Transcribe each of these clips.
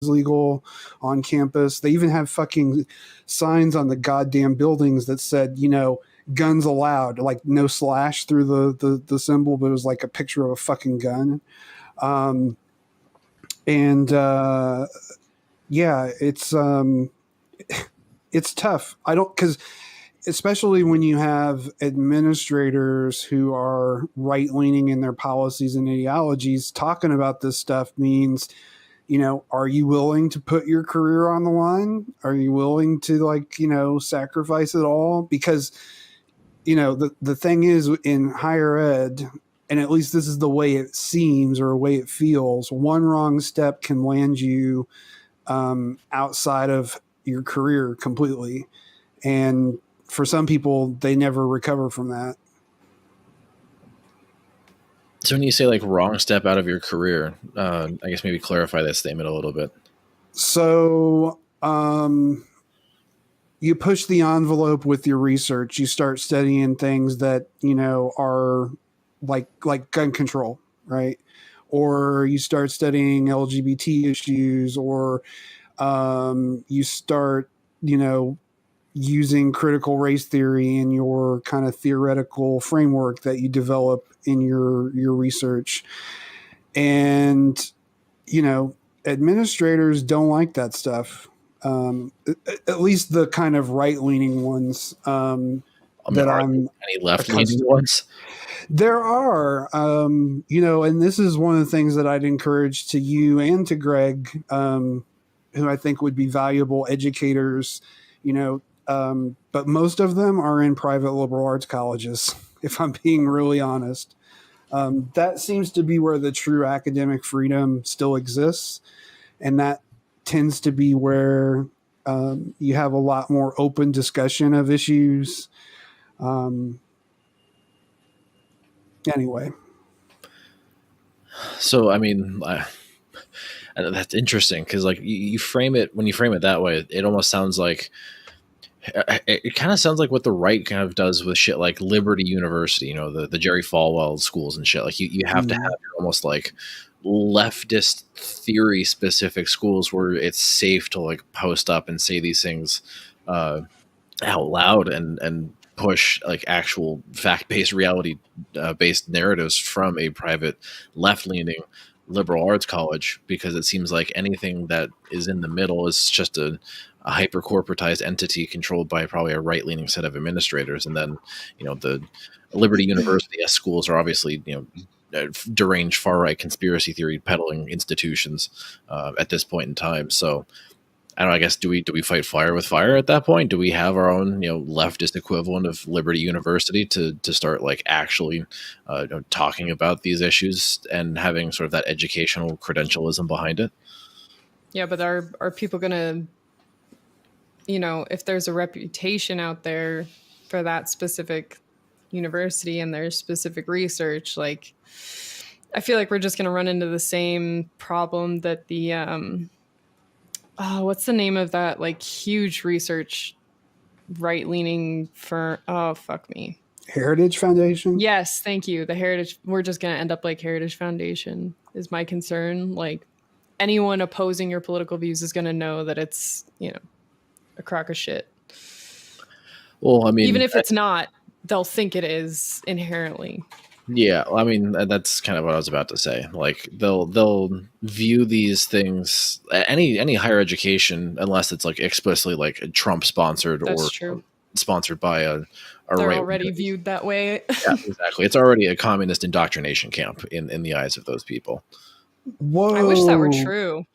legal on campus. They even have fucking signs on the goddamn buildings that said, guns allowed, like no slash through the symbol, but it was like a picture of a fucking gun. Um, and yeah, it's tough. I don't, because especially when you have administrators who are right leaning in their policies and ideologies, talking about this stuff means, are you willing to put your career on the line? Are you willing to sacrifice it all? Because, the thing is in higher ed, and at least this is the way it seems or the way it feels, one wrong step can land you outside of your career completely. And for some people, they never recover from that. So when you say like wrong step out of your career, I guess maybe clarify that statement a little bit. So you push the envelope with your research. You start studying things that, are like gun control, right? Or you start studying LGBT issues, or you start, using critical race theory in your kind of theoretical framework that you develop in your research. And, administrators don't like that stuff. At least the kind of right-leaning ones any left-leaning ones? There are, and this is one of the things that I'd encourage to you and to Greg, who I think would be valuable educators, but most of them are in private liberal arts colleges, if I'm being really honest. That seems to be where the true academic freedom still exists. And that tends to be where you have a lot more open discussion of issues. Anyway. So, I mean, that's interesting because like you frame it, when you frame it that way, it almost sounds like, it kind of sounds like what the right kind of does with shit like Liberty University, the Jerry Falwell schools and shit. Like you have to have your almost like leftist theory specific schools where it's safe to like post up and say these things out loud and push like actual fact-based reality based narratives from a private left-leaning liberal arts college, because it seems like anything that is in the middle is just a hyper corporatized entity controlled by probably a right-leaning set of administrators. And then, the Liberty University schools are obviously, deranged far-right conspiracy theory peddling institutions at this point in time. So I don't know, I guess, do we fight fire with fire at that point? Do we have our own, leftist equivalent of Liberty University to start like actually talking about these issues and having sort of that educational credentialism behind it? Yeah, but are people going to, if there's a reputation out there for that specific university and their specific research, like I feel like we're just going to run into the same problem that the what's the name of that like huge research right-leaning firm? Oh, fuck me. Heritage Foundation? Yes, thank you. The Heritage, we're just going to end up like Heritage Foundation is my concern. Like anyone opposing your political views is going to know that it's, a crock of shit. Well, I mean, even if it's not, they'll think it is inherently. Yeah, I mean, that's kind of what I was about to say. Like they'll view these things, any higher education, unless it's like explicitly like Trump sponsored or sponsored by a they're right already viewed that way. Yeah, exactly. It's already a communist indoctrination camp in the eyes of those people. Whoa. I wish that were true.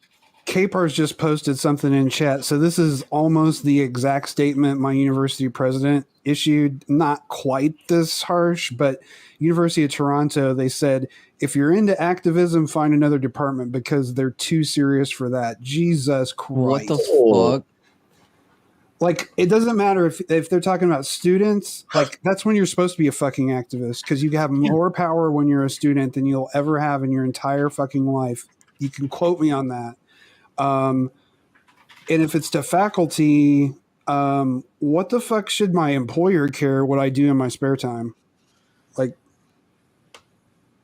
Kapars just posted something in chat. So this is almost the exact statement my university president issued. Not quite this harsh, but University of Toronto, they said, if you're into activism, find another department because they're too serious for that. Jesus Christ. What the fuck? Like, it doesn't matter if they're talking about students. Like, that's when you're supposed to be a fucking activist because you have more power when you're a student than you'll ever have in your entire fucking life. You can quote me on that. And if it's to faculty, what the fuck should my employer care what I do in my spare time? Like,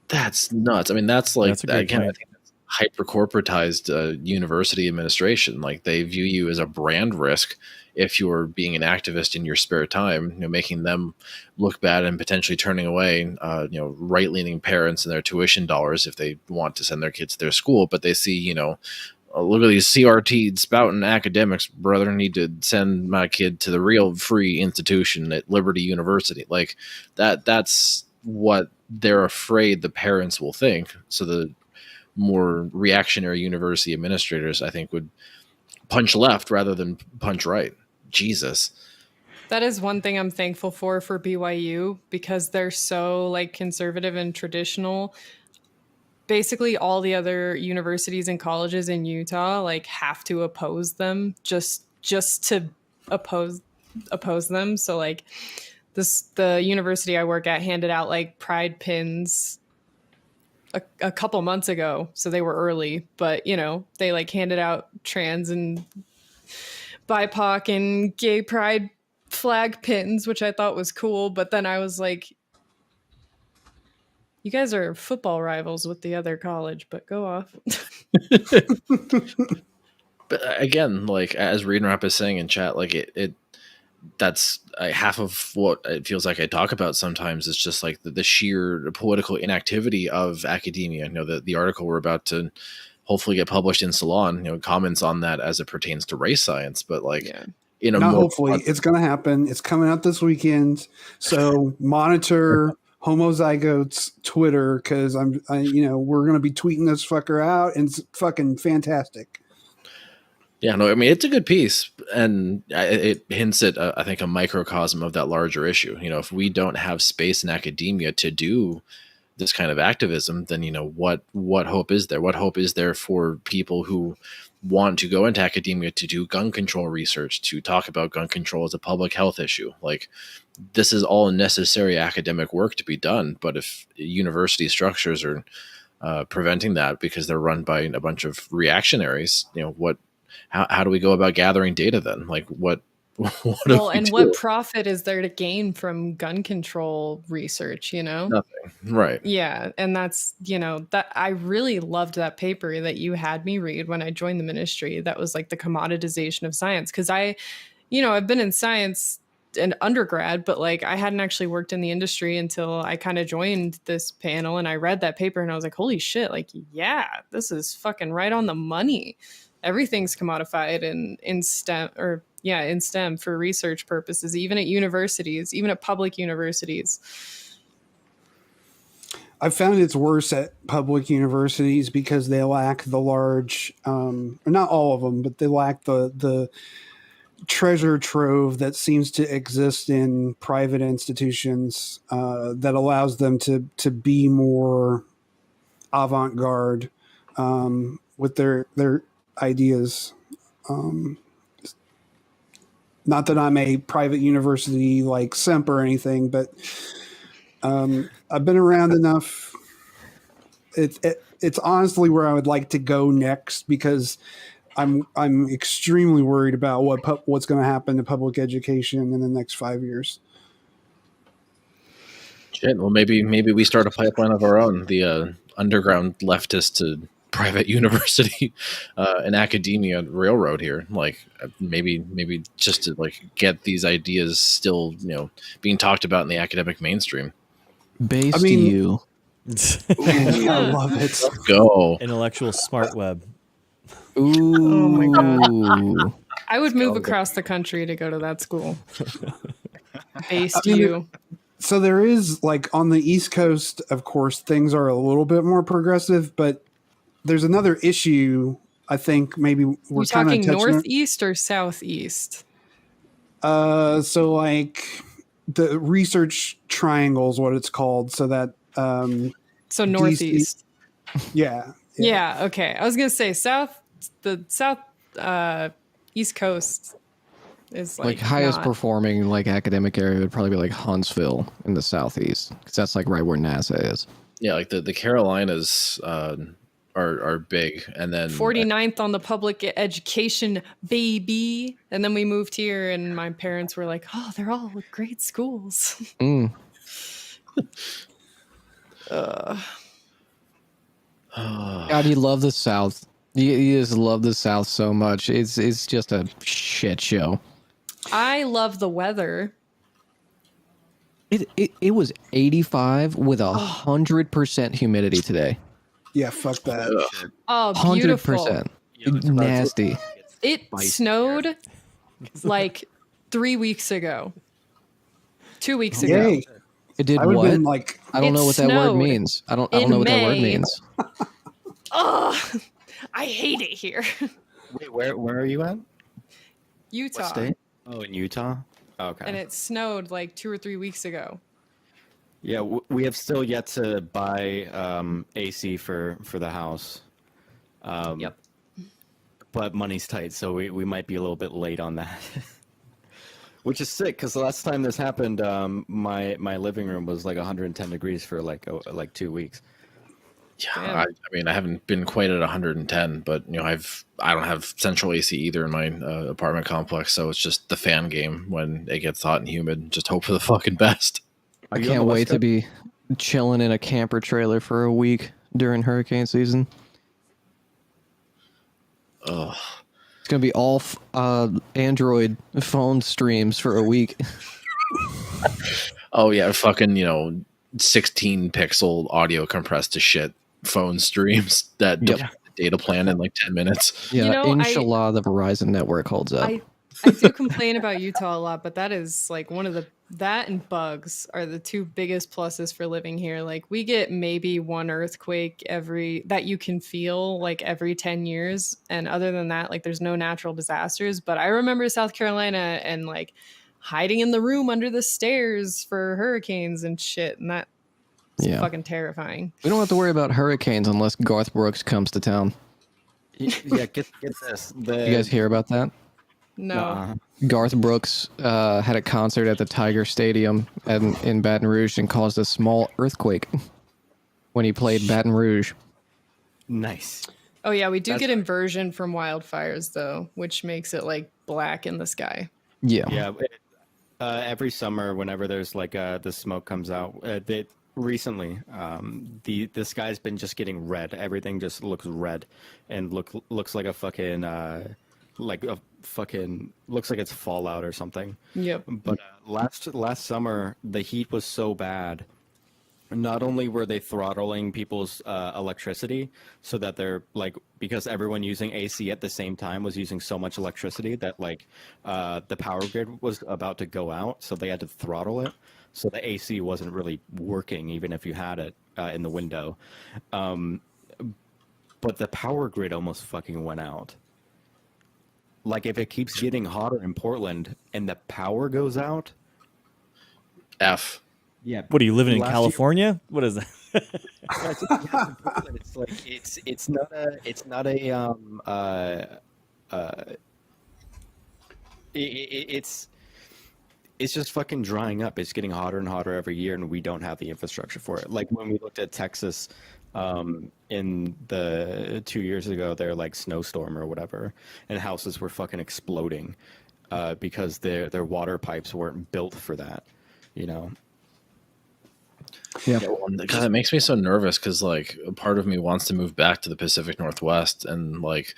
that's nuts. I mean, that's like, again, I think that's hyper corporatized university administration. Like they view you as a brand risk if you're being an activist in your spare time, making them look bad and potentially turning away, right leaning parents and their tuition dollars if they want to send their kids to their school. But they see, look at these CRT spouting academics, brother, need to send my kid to the real free institution at Liberty University. Like that's what they're afraid the parents will think. So the more reactionary university administrators, I think, would punch left rather than punch right. Jesus. That is one thing I'm thankful for BYU, because they're so like conservative and traditional. Basically all the other universities and colleges in Utah like have to oppose them just to oppose them. So like the university I work at handed out like pride pins a couple months ago, so they were early, but they like handed out trans and BIPOC and gay pride flag pins, which I thought was cool. But then I was like, you guys are football rivals with the other college, but go off. But again, like as Read and Rap is saying in chat, like it that's half of what it feels like I talk about sometimes. It's just like the sheer political inactivity of academia. The article we're about to hopefully get published in Salon, comments on that as it pertains to race science. But like, yeah. Not hopefully, it's going to happen. It's coming out this weekend. So monitor Homozygotes Twitter, because we're going to be tweeting this fucker out, and it's fucking fantastic. Yeah, no, I mean, it's a good piece, and it hints at, I think, a microcosm of that larger issue. If we don't have space in academia to do this kind of activism, then, what hope is there? What hope is there for people who want to go into academia to do gun control research, to talk about gun control as a public health issue? Like, this is all necessary academic work to be done, but if university structures are preventing that because they're run by a bunch of reactionaries, how do we go about gathering data then? Like what what profit is there to gain from gun control research, Nothing. Right. Yeah. And that's, that I really loved that paper that you had me read when I joined the ministry. That was like the commoditization of science. Cause I've been in science in undergrad, but like I hadn't actually worked in the industry until I kind of joined this panel, and I read that paper and I was like, holy shit, like, yeah, this is fucking right on the money. Everything's commodified in STEM for research purposes, even at universities, even at public universities. I found it's worse at public universities because they lack the large, not all of them, but they lack the treasure trove that seems to exist in private institutions that allows them to be more avant-garde with their ideas. Not that I'm a private university like SEMP or anything, but I've been around enough. It's honestly where I would like to go next, because I'm extremely worried about what's going to happen to public education in the next 5 years. Shit. Well, maybe we start a pipeline of our own, the underground leftist to private university and academia railroad here. Like maybe just to like get these ideas still being talked about in the academic mainstream. To you. I love it. Let's go. Intellectual smart web. Ooh. Oh my god. I would move across the country to go to that school. Based you. So there is, like, on the East Coast, of course, things are a little bit more progressive, but there's another issue. I think maybe we're kind of talking northeast or southeast. So like the research triangle is what it's called. So that so northeast. Yeah. Yeah. Okay. I was gonna say the south East Coast is like highest performing like academic area would probably be like Huntsville in the southeast, because that's like right where NASA is. Yeah, like the Carolinas are big, and then 49th on the public education, baby. And then we moved here, and my parents were like, "Oh, they're all great schools." God, you love the South. You just love the South so much. It's just a shit show. I love the weather. It was 85 with 100% humidity today. Yeah, fuck that. Oh, beautiful. 100%. Nasty. It snowed like 3 weeks ago. 2 weeks ago. Yay. It did I would what? have been like, I don't It know what that word snowed means. I don't in know what that word May. means. Oh, I hate it here. Wait, where are you at? Utah. What state? Oh, in Utah. Okay. And it snowed like 2 or 3 weeks ago. Yeah, we have still yet to buy AC for the house. Yep. But money's tight, so we might be a little bit late on that. Which is sick, because the last time this happened, my living room was like 110 degrees for like 2 weeks. Yeah, Damn. I mean, I haven't been quite at 110, but you know, I don't have central AC either in my apartment complex, so it's just the fan game when it gets hot and humid. Just hope for the fucking best. I Are you on can't the wait West to be chilling in a camper trailer for a week during hurricane season. Ugh. It's gonna be all Android phone streams for a week. Oh yeah, fucking 16 pixel audio compressed to shit phone streams that Yep. delete the data plan in like 10 minutes. Yeah, You know, inshallah, the Verizon network holds up. I do complain about Utah a lot, but that is like that and bugs are the two biggest pluses for living here. Like we get maybe one earthquake that you can feel like every 10 years. And other than that, like there's no natural disasters. But I remember South Carolina and like hiding in the room under the stairs for hurricanes and shit. And that's Yeah. fucking terrifying. We don't have to worry about hurricanes unless Garth Brooks comes to town. Yeah, get this. You guys hear about that? No. Nuh-uh. Garth Brooks had a concert at the Tiger Stadium in Baton Rouge and caused a small earthquake when he played Baton Rouge. Nice. Oh yeah, we do That's get inversion from wildfires though, which makes it like black in the sky. Yeah. Yeah, every summer, whenever there's like the smoke comes out, recently the sky's been just getting red. Everything just looks red, and looks like a fucking looks like it's Fallout or something. Yep. But last summer, the heat was so bad. Not only were they throttling people's electricity so that they're like, because everyone using AC at the same time was using so much electricity that like the power grid was about to go out, so they had to throttle it. So the AC wasn't really working even if you had it in the window. But the power grid almost fucking went out. Like if it keeps getting hotter in Portland and the power goes out. F. Yeah. What are you living in Last year- California? What is that? It's like it's not it's just fucking drying up. It's getting hotter and hotter every year, and we don't have the infrastructure for it. Like when we looked at Texas in the 2 years ago, their like snowstorm or whatever, and houses were fucking exploding because their water pipes weren't built for that, you know. Yeah. God, it makes me so nervous because like a part of me wants to move back to the Pacific Northwest, and like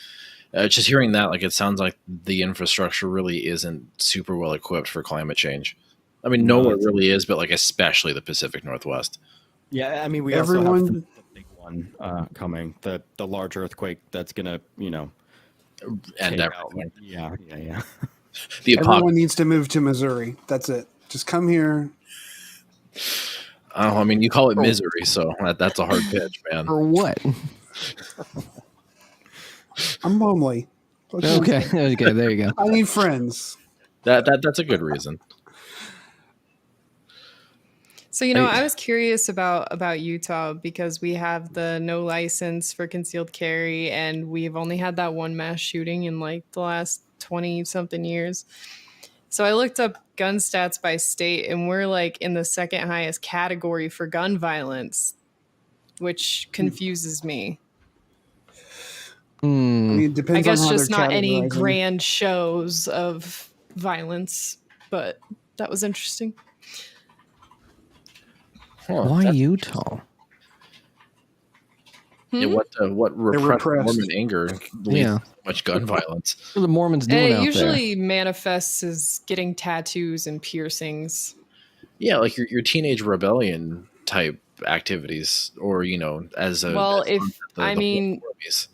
just hearing that, like it sounds like the infrastructure really isn't super well equipped for climate change. I mean, nowhere really is, but like especially the Pacific Northwest. Yeah, I mean, we also have Everyone- the big one coming, the large earthquake that's gonna, And take out, everything. yeah. The everyone apocalypse. needs to move to Missouri. That's it. Just come here. I mean, you call it misery, so that's a hard pitch, man. For what? I'm lonely. Okay. Okay. There you go. I need friends. That's a good reason. So, I was curious about Utah because we have the no license for concealed carry, and we've only had that one mass shooting in like the last 20 something years. So I looked up gun stats by state, and we're like in the second highest category for gun violence, which confuses me. I mean, it depends I guess on how just they're not any categorizing. grand shows of violence, but that was interesting. Huh, Why that's- Utah? Yeah, what repressed repressed. Mormon anger leads Yeah. to so much gun violence? What are the Mormons doing It out usually manifests as getting tattoos and piercings. Yeah, like your teenage rebellion type activities, or as a Well, as if the I mean, Mormons.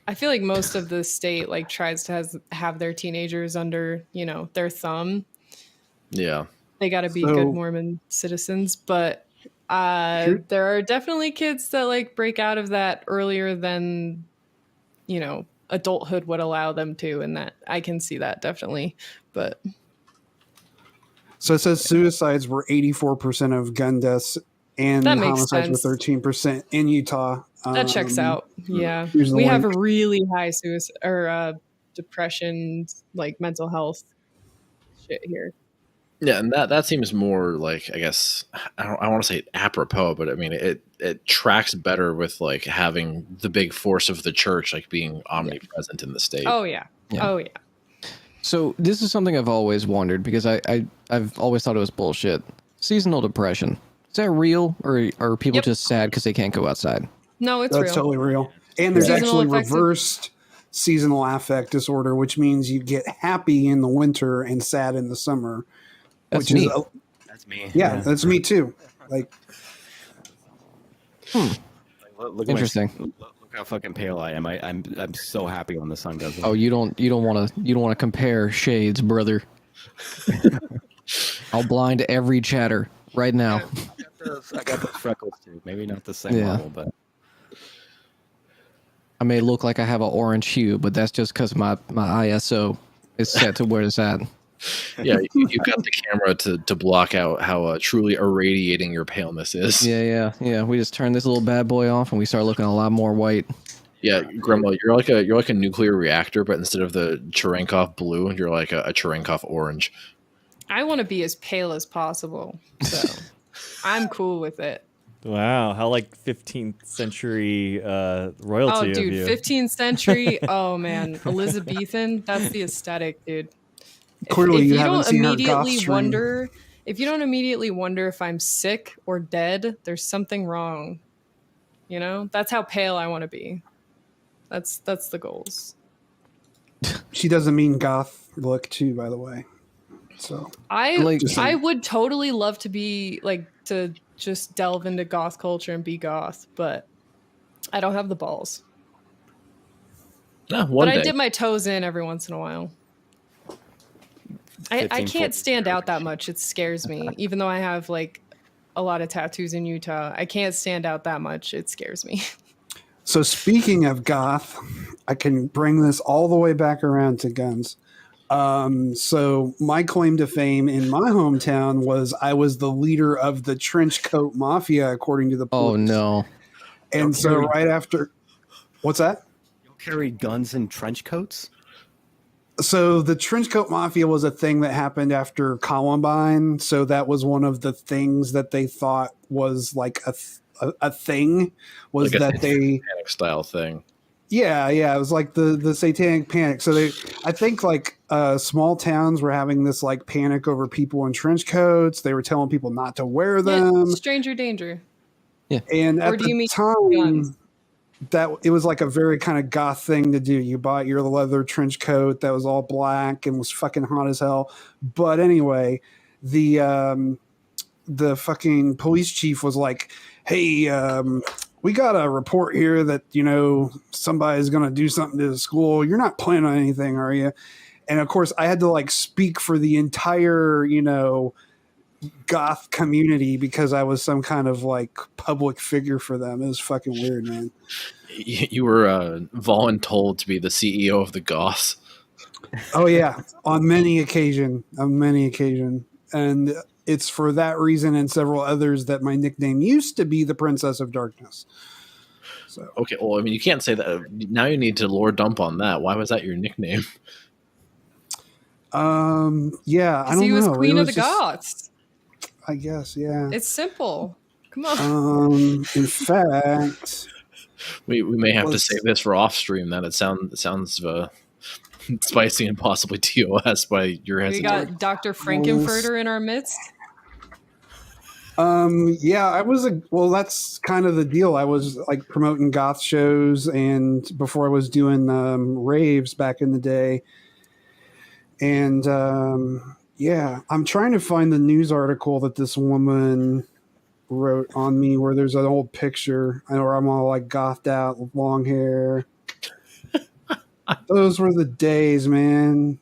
I feel like most of the state like tries to have their teenagers under their thumb. Yeah. They got to be So- good Mormon citizens, but Here- there are definitely kids that like break out of that earlier than adulthood would allow them to, and that I can see that definitely. But So it says suicides were 84% of gun deaths, and That makes homicides sense. were 13% in Utah. that checks out. Yeah, here's the we have a link. really high suicide or depression, like mental health shit here. Yeah, and that seems more like, I guess, I want to say apropos, but I mean it tracks better with like having the big force of the church like being omnipresent in the state. Oh yeah. Yeah. Oh yeah. So this is something I've always wondered because I've always thought it was bullshit. Seasonal depression. Is that real, or are people Yep. just sad because they can't go outside? No, it's That's real. totally real. And there's Seasonal actually affective- reversed seasonal affect disorder, which means you get happy in the winter and sad in the summer. That's which neat. is That's me. yeah, that's me too. Like Look Interesting. Look how fucking pale I am. I'm so happy when the sun goes up. Oh, you don't want to compare shades, brother. I'll blind every chatter right now. I got those freckles too. Maybe not the same Yeah. level, but I may look like I have an orange hue, but that's just because my ISO is set to where it's at. Yeah, you've got the camera to block out how truly irradiating your paleness is. Yeah. We just turn this little bad boy off, and we start looking a lot more white. Yeah, Grandma, you're like a nuclear reactor, but instead of the Cherenkov blue, you're like a Cherenkov orange. I want to be as pale as possible, so I'm cool with it. Wow, how like 15th century royalty Oh, of dude, you. 15th century. Oh man, Elizabethan. That's the aesthetic, dude. Clearly you haven't seen her goth immediately stream. wonder, if you don't immediately wonder if I'm sick or dead, there's something wrong. That's how pale I want to be. That's the goals. she doesn't mean goth look too, by the way. So I would totally love to be like to just delve into goth culture and be goth, but I don't have the balls. No, one But day. I dip my toes in every once in a while. I 15, can't stand out that much. It scares me. Even though I have like a lot of tattoos in Utah, I can't stand out that much. It scares me. So speaking of goth, I can bring this all the way back around to guns. So my claim to fame in my hometown was I was the leader of the trench coat mafia, according to the police. Oh no. And so right after, what's that? you'll carry guns and trench coats. So the trench coat mafia was a thing that happened after Columbine. So that was one of the things that they thought was like a thing was Like a that they Panic style thing. Yeah, it was like the satanic panic. So I think like small towns were having this like panic over people in trench coats. They were telling people not to wear them, Yeah, stranger danger. and Or at do you the mean time guns? that it was like a very kind of goth thing to do. You bought your leather trench coat that was all black and was fucking hot as hell. But anyway, the fucking police chief was like, "Hey, we got a report here that, somebody's going to do something to the school. You're not planning on anything, are you?" And of course, I had to like speak for the entire, goth community because I was some kind of like public figure for them. It was fucking weird, man. You were voluntold to be the CEO of the Goths. Oh yeah, on many occasion. And it's for that reason and several others that my nickname used to be the Princess of Darkness. So Okay, well, I mean, you can't say that. Now you need to lore dump on that. Why was that your nickname? yeah, I don't He was know. queen It of the was just- goths. I guess, yeah. It's simple. Come on. In fact, We may have to Was- save this for off stream. Then it sounds spicy and possibly TOS by your We hesitation. got Dr. Frankenfurter in our midst. Yeah, that's kind of the deal. I was like promoting goth shows and before I was doing raves back in the day. And yeah, I'm trying to find the news article that this woman wrote on me where there's an old picture where I'm all like gothed out with long hair. Those were the days, man.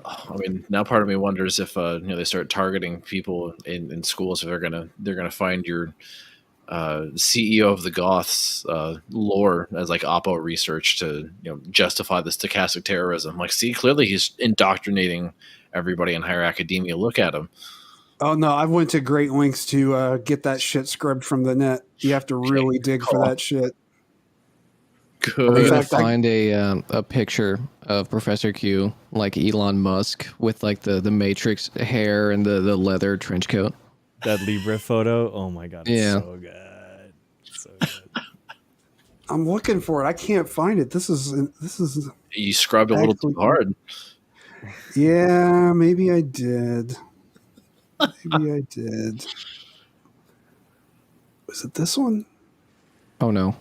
I mean, now part of me wonders if they start targeting people in schools, if they're gonna find your CEO of the Goths lore as like Oppo research to justify the stochastic terrorism. Like, see, clearly he's indoctrinating everybody in higher academia. Look at him. Oh no, I went to great lengths to get that shit scrubbed from the net. You have to really dig for that shit. We're Good. gonna fact, I- find a picture of Professor Q, like Elon Musk, with like the Matrix hair and the leather trench coat. That Libra photo. Oh my god, it's Yeah. so good. So good. I'm looking for it. I can't find it. This is You scrubbed a little too hard. yeah, maybe I did. Maybe I did. Was it this one? Oh no.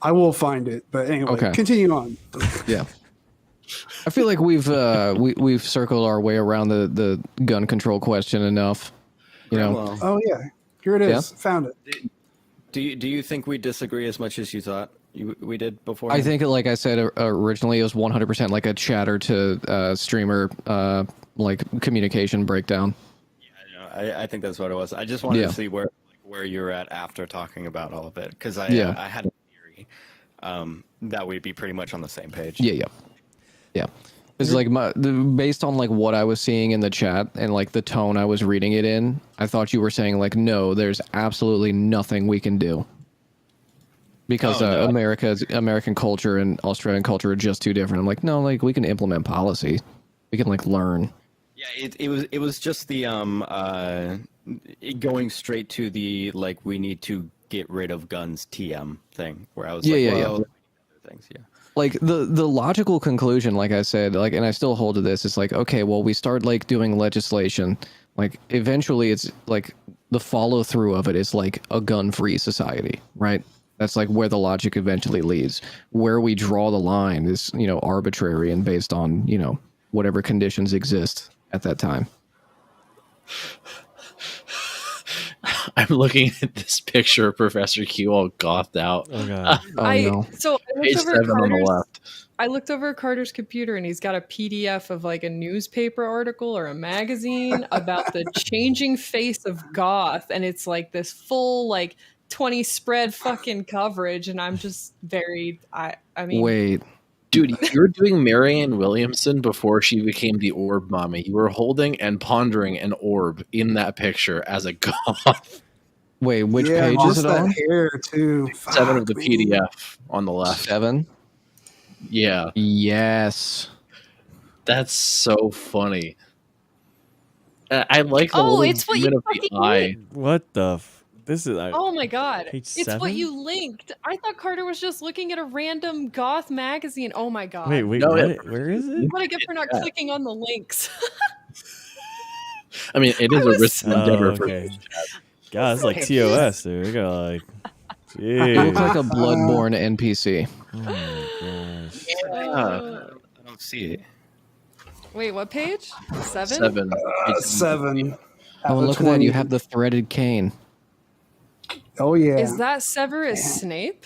I will find it. But anyway, Okay. continue on. Yeah. I feel like we've circled our way around the gun control question enough. You know. Well, Oh yeah, here it is. Found it. do you think we disagree as much as you thought we did before? I think, like I said originally, it was 100% like a chatter to streamer like communication breakdown. I think that's what it was. I just wanted Yeah. to see where you're at after talking about all of it, because I had a theory that we'd be pretty much on the same page. Yeah. It's like based on like what I was seeing in the chat and like the tone I was reading it in, I thought you were saying like, no, there's absolutely nothing we can do because Oh, no. American culture and Australian culture are just too different. I'm like, no, like we can implement policy, we can like learn. Yeah, it was just the going straight to the like we need to get rid of guns TM thing where I was Yeah, like, yeah, well, things, yeah. Like the logical conclusion, like I said, like, and I still hold to this, is like, okay, well, we start like doing legislation, like eventually it's like the follow through of it is like a gun free society, right? That's like where the logic eventually leads. Where we draw the line is, arbitrary and based on, whatever conditions exist at that time. I'm looking at this picture of Professor Q all gothed out. Oh god. Oh no. So I Page looked over 7 on the Carter's, left. I looked over Carter's computer and he's got a PDF of like a newspaper article or a magazine about the changing face of goth, and it's like this full like 20 spread fucking coverage, and I'm just very I mean Wait. Dude, you were doing Marianne Williamson before she became the orb mommy. You were holding and pondering an orb in that picture as a goth. Wait, which yeah, page just is it that on? hair too. 7 of the Fuck, man. PDF on the left. 7? Yeah, Yes. that's so funny. I like the Oh, little it's what you movement of the fucking eye. What the this is oh my god. Page It's 7? what you linked. I thought Carter was just looking at a random goth magazine. Oh my god. wait, No, what? it- Where is it? What I get for not Yeah. clicking on the links. I mean, it is I a was risky so- endeavor Oh, for okay. God, it's like TOS, dude. We got like It looks like a jeez. Bloodborne NPC. Oh my gosh. I don't see it. Wait, what page? 7? 7. Page 7. Oh, and look at that. You have the threaded cane. Oh yeah. Is that Severus Snape?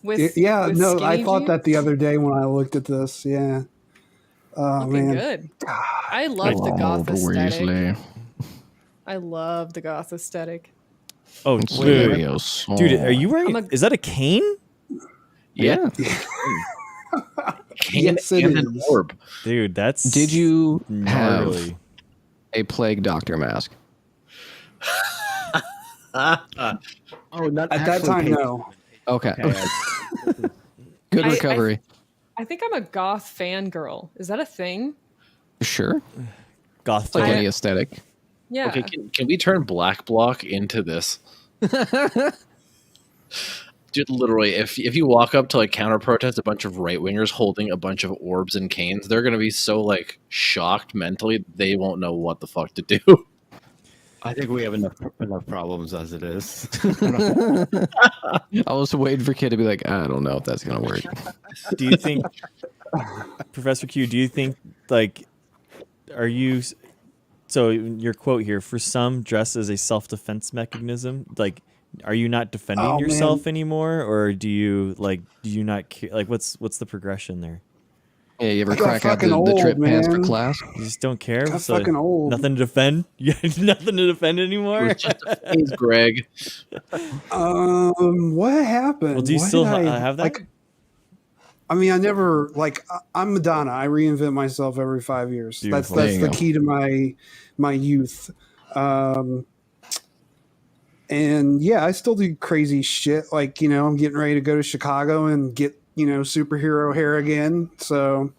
With Yeah, with no, I skinny thought jeans? that the other day when I looked at this. Yeah. Oh Looking man. good. I love the goth aesthetic. I love the goth aesthetic. Oh, wait, dude, are you wearing? I'm a- Is that a cane? Yeah. Cane Yes, it and an is. orb. Dude, that's. Did you have gnarly. a plague doctor mask? Oh, not At that time, no. Okay. Okay, Good I- recovery. I think I'm a goth fangirl. Is that a thing? Sure. goth? It's like I- any aesthetic. Yeah. Okay, can we turn Black Block into this? Dude, literally, if you walk up to like counter protest a bunch of right wingers holding a bunch of orbs and canes, they're gonna be so like shocked mentally they won't know what the fuck to do. I think we have enough problems as it is. I was waiting for Kid to be like, I don't know if that's gonna work. Do you think, Professor Q? Do you think like, are you? So your quote here: "For some, dress as a self-defense mechanism." Like, are you not defending Oh, yourself man. anymore, or do you not care? Like, what's the progression there? Yeah, you ever I got crack out fucking the trip old, pants for man. class? You just don't care. Got So fucking old. nothing to defend. You got nothing to defend It anymore. was just a phase, Greg. What happened? Well, do you Why still did I- have that? Like, I mean, I never like. I'm Madonna. I reinvent myself every 5 years. Beautiful. That's There you the go. key to my youth. And yeah, I still do crazy shit. Like, I'm getting ready to go to Chicago and get superhero hair again. So,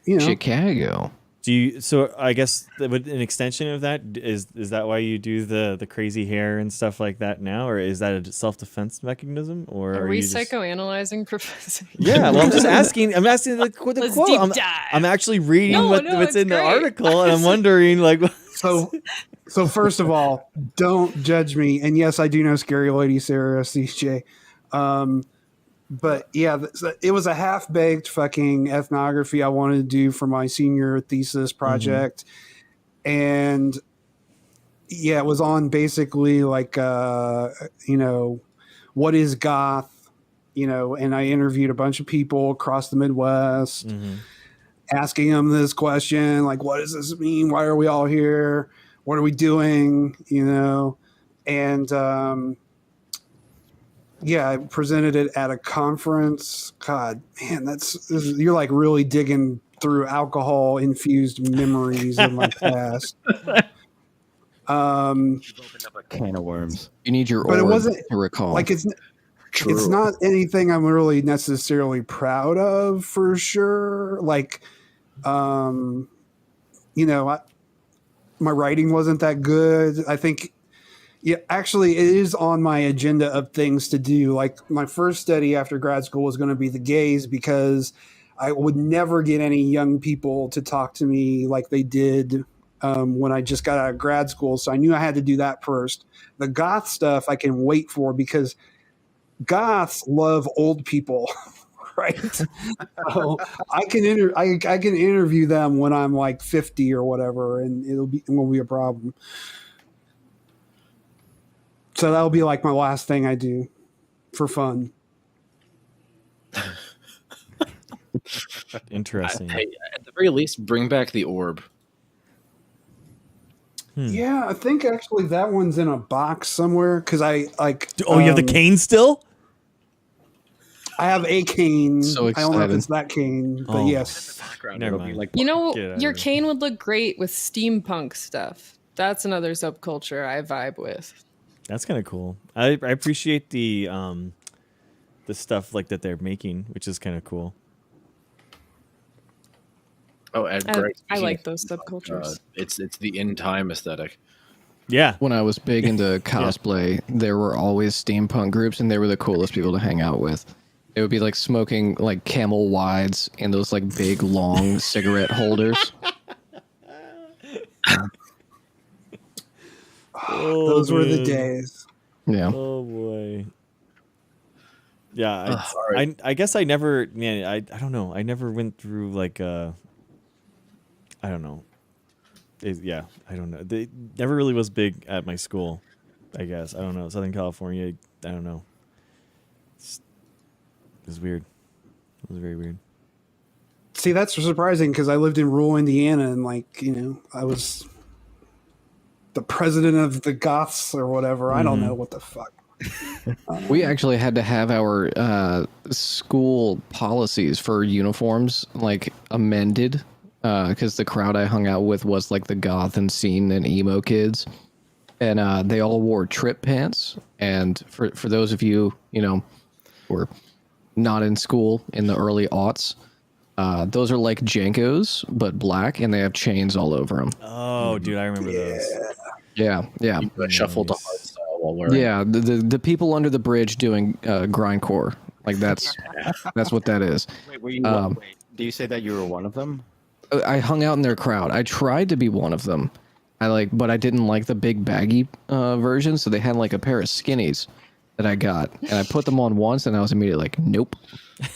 Chicago. Do you? So I guess with an extension of that is that why you do the crazy hair and stuff like that now, or is that a self-defense mechanism, or Are are we you just... psychoanalyzing Professor? Yeah, well, I'm just asking. I'm asking the quote. Let's deep I'm, dive. I'm actually reading No, what's it's in the great. article, and I'm wondering like. So first of all, don't judge me. And yes, I do know Scary Lady Sarah CJ. But yeah, it was a half-baked fucking ethnography I wanted to do for my senior thesis project. And yeah, it was on basically like, what is goth, and I interviewed a bunch of people across the Midwest, asking them this question, like, what does this mean? Why are we all here? What are we doing? And, yeah, I presented it at a conference. God, man, you're like really digging through alcohol infused memories of my past. Opened up a can of worms. You need your But it orb wasn't to recall. like it's not anything I'm really necessarily proud of for sure. Like, my writing wasn't that good. I think. Yeah, actually, it is on my agenda of things to do. Like my first study after grad school was going to be the gays because I would never get any young people to talk to me like they did when I just got out of grad school. So I knew I had to do that first. The goth stuff I can wait for because goths love old people, right? So I can interview them when I'm like 50 or whatever, and it won't be a problem. So that'll be like my last thing I do for fun. Interesting. Hey, at the very least, bring back the orb. Yeah, I think actually that one's in a box somewhere because I like. Oh, you have the cane still? I have a cane. So I don't know if excited. it's that cane, but Oh. yes. Never mind. Like, You know, Get out your of here. cane would look great with steampunk stuff. That's another subculture I vibe with. That's kind of cool. I appreciate the stuff like that they're making, which is kind of cool. oh, and I Greg, like speaking those subcultures. it's the in time aesthetic. Yeah. When I was big into cosplay, there were always steampunk groups, and they were the coolest people to hang out with. It would be like smoking like Camel Wides and those like big long cigarette holders. Those were the man. days. Yeah. Oh boy. Yeah, Sorry. I guess I never. Man, I don't know. I never went through like I don't know. Yeah, I don't know. They never really was big at my school. I guess I don't know. Southern California. I don't know. It was weird. It was very weird. See, that's surprising because I lived in rural Indiana and I was the president of the Goths or whatever. I don't know what the fuck. We actually had to have our school policies for uniforms like amended because the crowd I hung out with was like the goth and scene and emo kids, and they all wore trip pants. And for those of you who were not in school in the early aughts, those are like Jankos but black, and they have chains all over them. Oh, dude, I remember those. Yeah, yeah. Shuffle to Nice. hard style while wearing. Yeah, the people under the bridge doing grindcore. Like that's what that is. Wait, were you? Wait, do you say that you were one of them? I hung out in their crowd. I tried to be one of them. But I didn't like the big baggy version, so they had like a pair of skinnies that I got, and I put them on once, and I was immediately like, nope,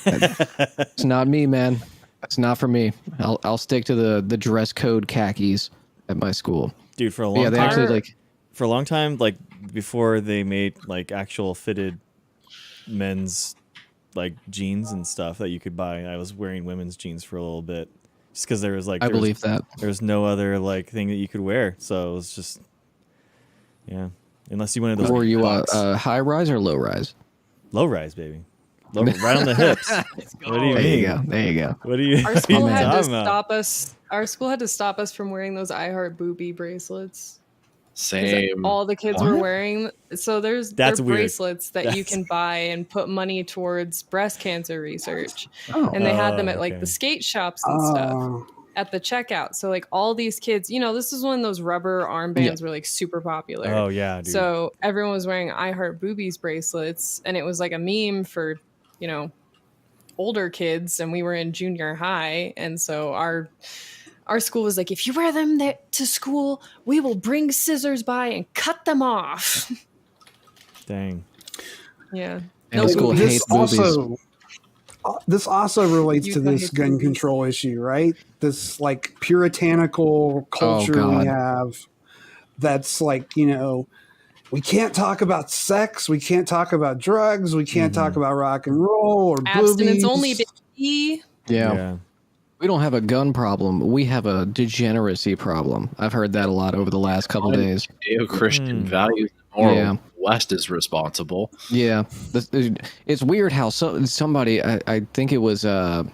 it's not me, man. It's not for me. I'll stick to the dress code khakis at my school. Dude, for a But long yeah, they time, actually like. for a long time, like before they made like actual fitted men's like jeans and stuff that you could buy, I was wearing women's jeans for a little bit, just because there was like I believe that. there was no other like thing that you could wear, so it was just yeah. Unless you wanted those. Were you box. high rise or low rise? Low rise, baby? Right on the hips. What do you There mean? you go. There you go. What do you? Our school what are you had to talking about? stop us. Our school had to stop us from wearing those I Heart Booby bracelets. 'Cause Same. all the kids were What? wearing. So That's they're weird. bracelets that you That's- can buy and put money towards breast cancer research. Oh. And they had them Oh, at like okay. the skate shops and stuff Oh. at the checkout. So like all these kids, this is when those rubber armbands were like super popular. Oh yeah, dude. So everyone was wearing I Heart Boobies bracelets, and it was like a meme for, older kids, and we were in junior high, and so our school was like, if you wear them to school, we will bring scissors by and cut them off. Dang. Yeah. And the school this hates boobies. also relates to Utah this hates gun boobies. control issue, right? This like puritanical culture God. we have that's like, we can't talk about sex, we can't talk about drugs, we can't talk about rock and roll or Abstinence boobies. only, baby. Yeah. We don't have a gun problem. We have a degeneracy problem. I've heard that a lot over the last couple days. Judeo-Christian values and morals. Yeah. The West is responsible. Yeah, it's weird how somebody, I think it was, oh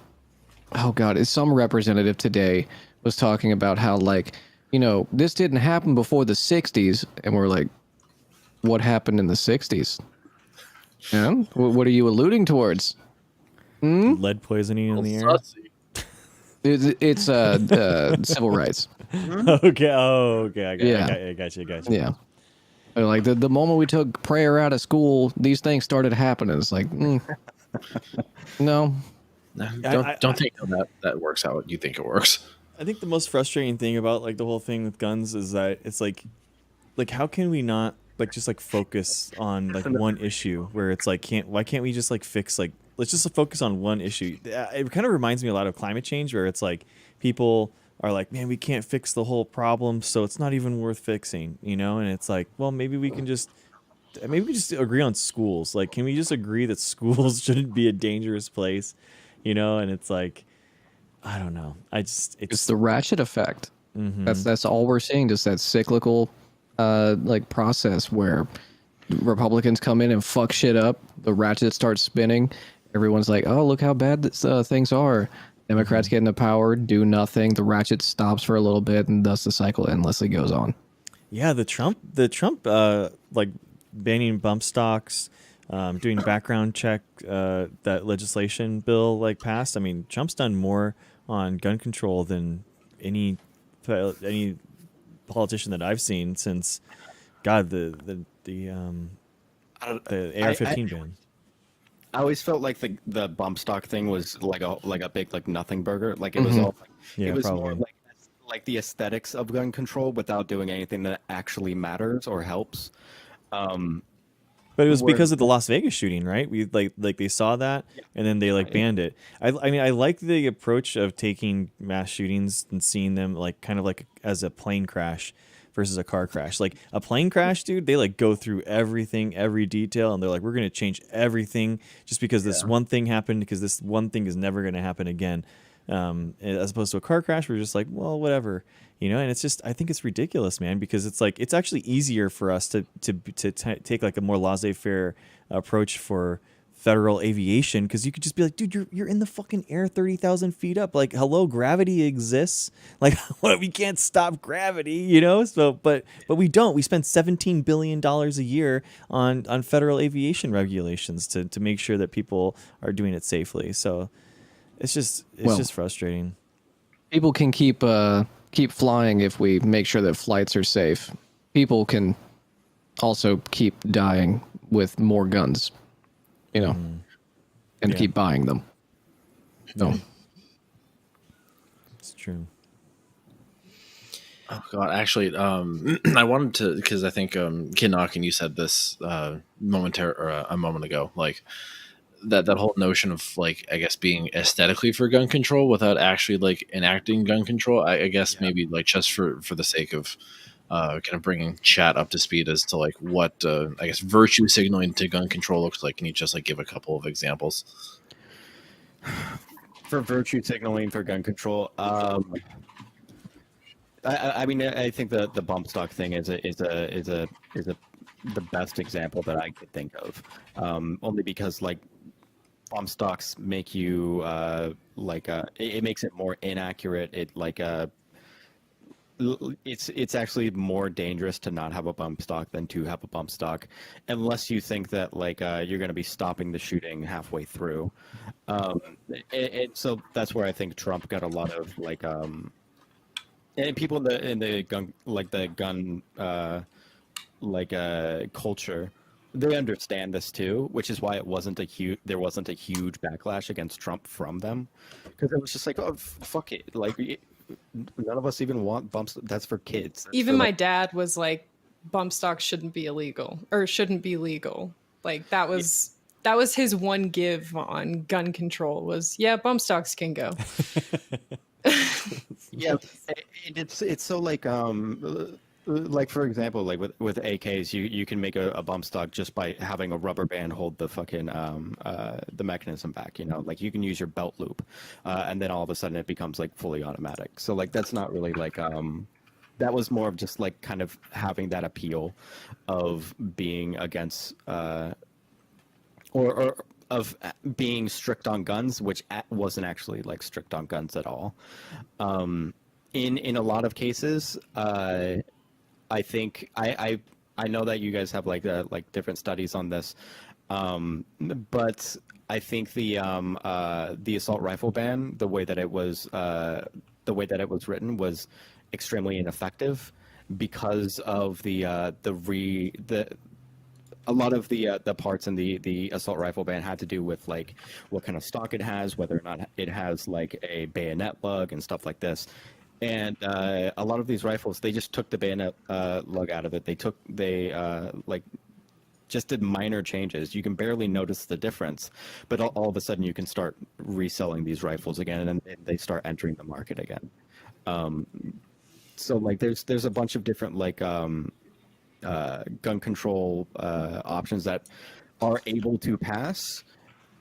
God, it's some representative today was talking about how like, this didn't happen before the 60s. And we're like, what happened in the 60s? Yeah? What are you alluding towards? Lead poisoning in the air. Sussy. It's civil rights. Okay. Oh, okay. I Yeah. got you. Yeah. Like the moment we took prayer out of school, these things started happening. It's like, no. No, I- don't think that works out. You think it works? I think the most frustrating thing about like the whole thing with guns is that it's like how can we not like just like focus on like one issue where it's like why can't we just like fix like let's just focus on one issue. It kind of reminds me a lot of climate change where it's like people are like, man, we can't fix the whole problem, so it's not even worth fixing, and it's like, well, maybe we just agree on schools. Like, can we just agree that schools shouldn't be a dangerous place, and it's like, I don't know. It's the ratchet effect. Mhm. That's all we're seeing, just that cyclical like process where Republicans come in and fuck shit up, the ratchet starts spinning, everyone's like, oh, look how bad things are. Democrats get into power, do nothing, the ratchet stops for a little bit, and thus the cycle endlessly goes on. Yeah, the Trump like banning bump stocks, doing background check, that legislation bill like passed. I mean, Trump's done more on gun control than any politician that I've seen since, God, the AR-15 ban. I always felt like the bump stock thing was like a big like nothing burger. Like it was all Yeah, it was probably. more like the aesthetics of gun control without doing anything that actually matters or helps. But it was Where- because of the Las Vegas shooting, right? We like they saw that and then they like banned it. I mean, I like the approach of taking mass shootings and seeing them like kind of like as a plane crash versus a car crash. Like a plane crash, dude, they like go through everything, every detail, and they're like, we're gonna change everything just because this one thing happened, because this one thing is never gonna happen again. As opposed to a car crash, we're just like, well, whatever, and it's just, I think it's ridiculous, man, because it's like, it's actually easier for us to take like a more laissez-faire approach for federal aviation, because you could just be like, dude, you're in the fucking air 30,000 feet up. Like, hello, gravity exists. Like, we can't stop gravity, So, but we don't. We spend $17 billion a year on federal aviation regulations to make sure that people are doing it safely. So, it's just frustrating. People can keep flying if we make sure that flights are safe. People can also keep dying with more guns, you know, and Yeah. keep buying them. So It's true. Oh God, actually, I wanted to, because I think Kinnock and you said this a moment ago, like that whole notion of like, I guess, being aesthetically for gun control without actually like enacting gun control. I guess maybe like just for the sake of kind of bringing chat up to speed as to like what I guess virtue signaling to gun control looks like. Can you just like give a couple of examples? For virtue signaling for gun control, I mean, I think the bump stock thing is the best example that I could think of. Only because like bump stocks make you it makes it more inaccurate. It's actually more dangerous to not have a bump stock than to have a bump stock, unless you think that you're going to be stopping the shooting halfway through. So that's where I think Trump got a lot of and people in the gun culture, they understand this too, which is why there wasn't a huge backlash against Trump from them, because it was just like, oh fuck it, none of us even want bumps. That's for kids. That's Even for, my dad was like, bump stocks shouldn't be illegal or shouldn't be legal. Like that was his one give on gun control was, yeah, bump stocks can go. Yeah, it's so like for example, like with AKs, you can make a bump stock just by having a rubber band hold the fucking the mechanism back. You know, like you can use your belt loop, and then all of a sudden it becomes like fully automatic. So like that's not really that was more of just like kind of having that appeal of being against or of being strict on guns, which wasn't actually like strict on guns at all. In a lot of cases, I think I know that you guys have like different studies on this, but I think the assault rifle ban, the way that it was written, was extremely ineffective because of a lot of the parts in the assault rifle ban had to do with like what kind of stock it has, whether or not it has like a bayonet lug and stuff like this. And a lot of these rifles, they just took the bayonet lug out of it. They just did minor changes. You can barely notice the difference, but all of a sudden you can start reselling these rifles again, and they start entering the market again. So like there's a bunch of different gun control options that are able to pass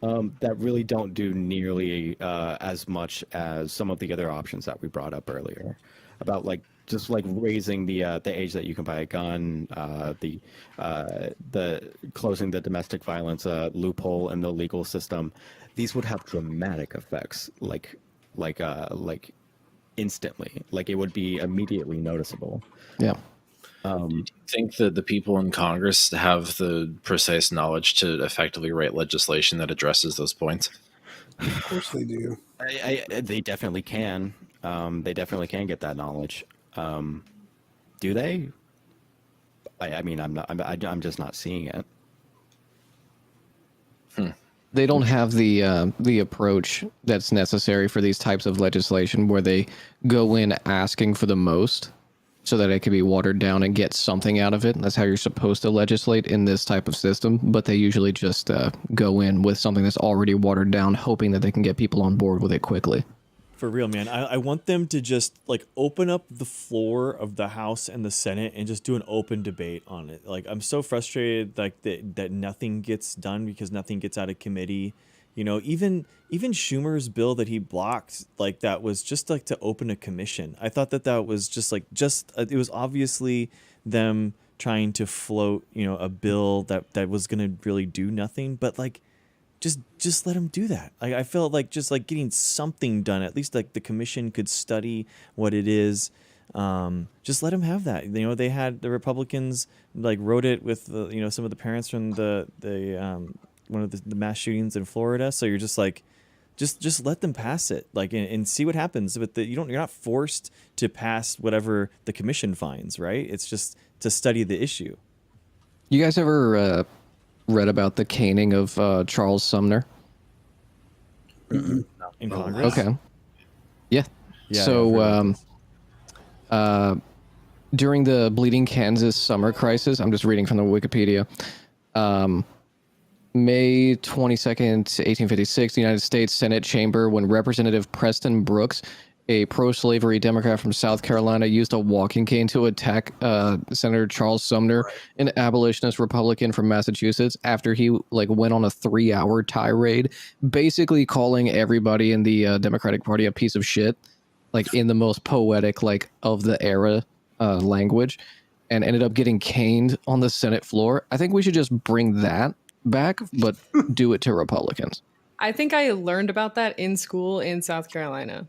that really don't do nearly as much as some of the other options that we brought up earlier about just raising the age that you can buy a gun, the closing the domestic violence loophole in the legal system. These would have dramatic effects, instantly. Like it would be immediately noticeable. yeah. Do you think that the people in Congress have the precise knowledge to effectively write legislation that addresses those points? Of course they do. They definitely can. They definitely can get that knowledge. Do they? I mean, I'm just not seeing it. They don't have the approach that's necessary for these types of legislation where they go in asking for the most so that it can be watered down and get something out of it. That's how you're supposed to legislate in this type of system, but they usually just go in with something that's already watered down, hoping that they can get people on board with it quickly. For real, man. I want them to just open up the floor of the House and the Senate and just do an open debate on it. Like, I'm so frustrated that nothing gets done because nothing gets out of committee. You know, even Schumer's bill that he blocked, that was just to open a commission. I thought that was it was obviously them trying to float, a bill that was going to really do nothing, but just let them do that. I felt just getting something done. At least the commission could study what it is. Just let them have that. They had the Republicans wrote it with some of the parents from the one of the mass shootings in Florida. So you're just just let them pass it, and see what happens. But you're not forced to pass whatever the commission finds, right? It's just to study the issue. You guys ever read about the caning of Charles Sumner? in Congress. Okay. Yeah. Yeah, So, I've heard about this. during the Bleeding Kansas summer crisis, I'm just reading from the Wikipedia. May 22nd, 1856, the United States Senate chamber, when Representative Preston Brooks, a pro-slavery Democrat from South Carolina, used a walking cane to attack Senator Charles Sumner, an abolitionist Republican from Massachusetts, after he went on a 3-hour tirade, basically calling everybody in the Democratic Party a piece of shit, in the most poetic of the era language, and ended up getting caned on the Senate floor. I think we should just bring that back, but do it to Republicans. I think I learned about that in school in South Carolina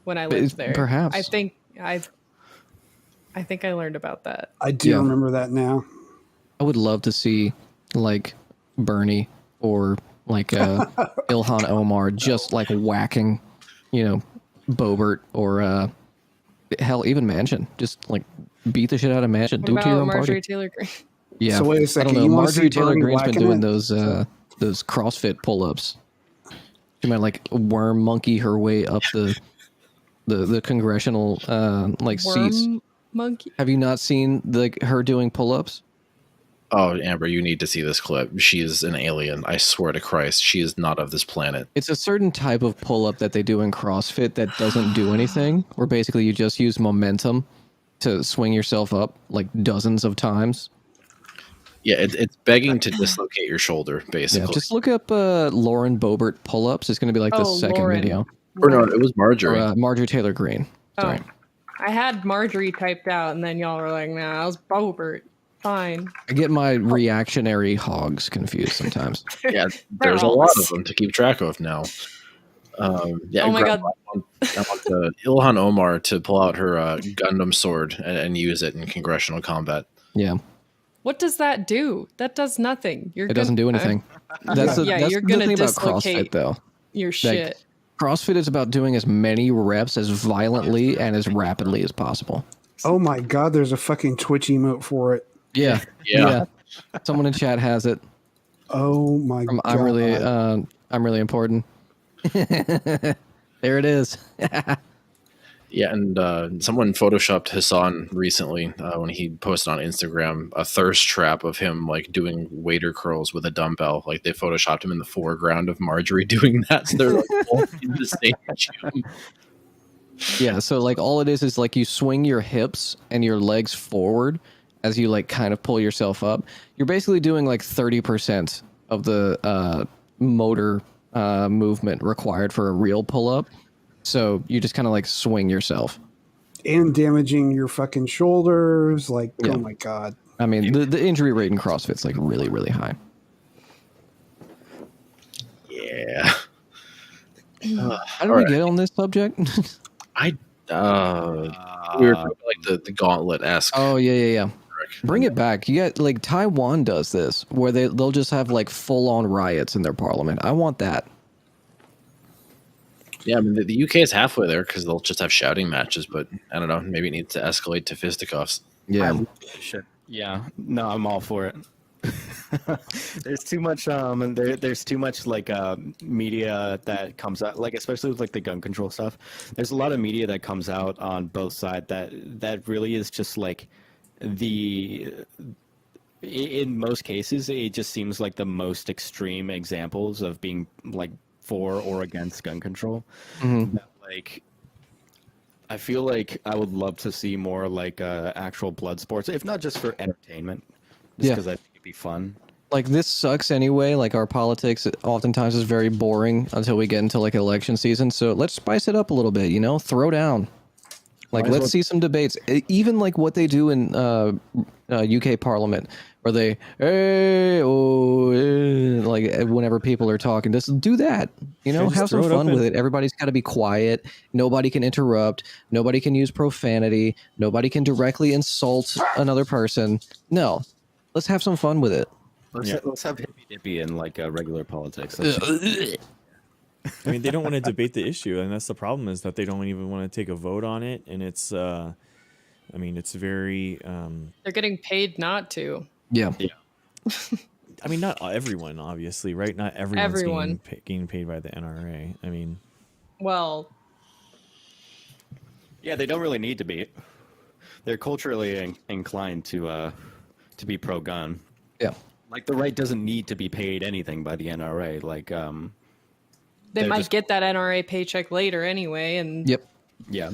when I lived there. Perhaps. I think I learned about that. I do Yeah. remember that now. I would love to see Bernie or Ilhan Omar just whacking, Boebert or hell, even Manchin. Just beat the shit out of Manchin. What Do it to your about own Marjorie party. Taylor Greene? Yeah. So wait a I second, don't know. you wanna see Marjorie Taylor Bernie Greene's been whacking doing it? those CrossFit pull-ups. She might worm monkey her way up the congressional seats. Worm monkey. Have you not seen her doing pull-ups? Oh, Amber, you need to see this clip. She is an alien. I swear to Christ, she is not of this planet. It's a certain type of pull-up that they do in CrossFit that doesn't do anything, where basically you just use momentum to swing yourself up dozens of times. Yeah, it's begging to dislocate your shoulder, Yeah, basically. just look up Lauren Boebert pull-ups. It's going to be the second Lauren. video. Or no, it was Or Marjorie. Marjorie Taylor Greene. Sorry. Oh, I had Marjorie typed out, and then y'all were like, "Nah, I was Boebert." Fine. I get my reactionary hogs confused sometimes. Yeah, there's a lot of them to keep track of now. Yeah, Oh my Grandma, God. I want Ilhan Omar to pull out her Gundam sword and use it in congressional combat. Yeah, What does that do? That does nothing. it doesn't do anything. That's you're the gonna thing about dislocate CrossFit, though. Your shit. CrossFit is about doing as many reps as violently and as rapidly as possible. Oh my god, there's a fucking Twitch emote for it. Yeah, Yeah. Someone in chat has it. Oh my god. I'm really important. There it is. Yeah, and someone photoshopped Hassan recently when he posted on Instagram a thirst trap of him doing waiter curls with a dumbbell. They photoshopped him in the foreground of Marjorie doing that, so they're both in the same gym. Yeah, so all it is you swing your hips and your legs forward as you kind of pull yourself up. You're basically doing 30% of the motor movement required for a real pull-up. So you just kind of swing yourself. And damaging your fucking shoulders. Yeah. Oh my god. I mean, the injury rate in CrossFit's really, really high. Yeah. How did we get on this subject? We were talking about the gauntlet-esque. Oh, yeah. Bring it back. You got Taiwan does this where they'll just have full-on riots in their parliament. I want that. Yeah, I mean, the UK is halfway there because they'll just have shouting matches, but I don't know. Maybe it needs to escalate to fisticuffs. Yeah. Yeah, no, I'm all for it. There's too much there's too much media that comes out, especially with the gun control stuff. There's a lot of media that comes out on both sides that really is just in most cases it just seems like the most extreme examples of being for or against gun control. Mhm. I feel like I would love to see more actual blood sports, if not just for entertainment, just Yeah. because I think it'd be fun. This sucks anyway. Our politics oftentimes is very boring until we get into election season. So let's spice it up a little bit, throw down. Might as Let's well- see some debates. Even what they do in UK Parliament, where they whenever people are talking, just do that. just Have some throw it fun up with in- it. Everybody's got to be quiet. Nobody can interrupt. Nobody can use profanity. Nobody can directly insult another person. No, let's have some fun with it. Let's have hippy dippy in regular politics. I mean, they don't want to debate the issue, and that's the problem, is that they don't even want to take a vote on it, and it's, it's very, They're getting paid not to. Yeah. I mean, not everyone, obviously, right? Not everyone's Everyone. getting paid by the NRA. I mean, Well, Yeah, they don't really need to be. They're culturally inclined to be pro-gun. Yeah. Like the right doesn't need to be paid anything by the NRA. Like they They're might just- get that NRA paycheck later anyway, and Yep. yeah.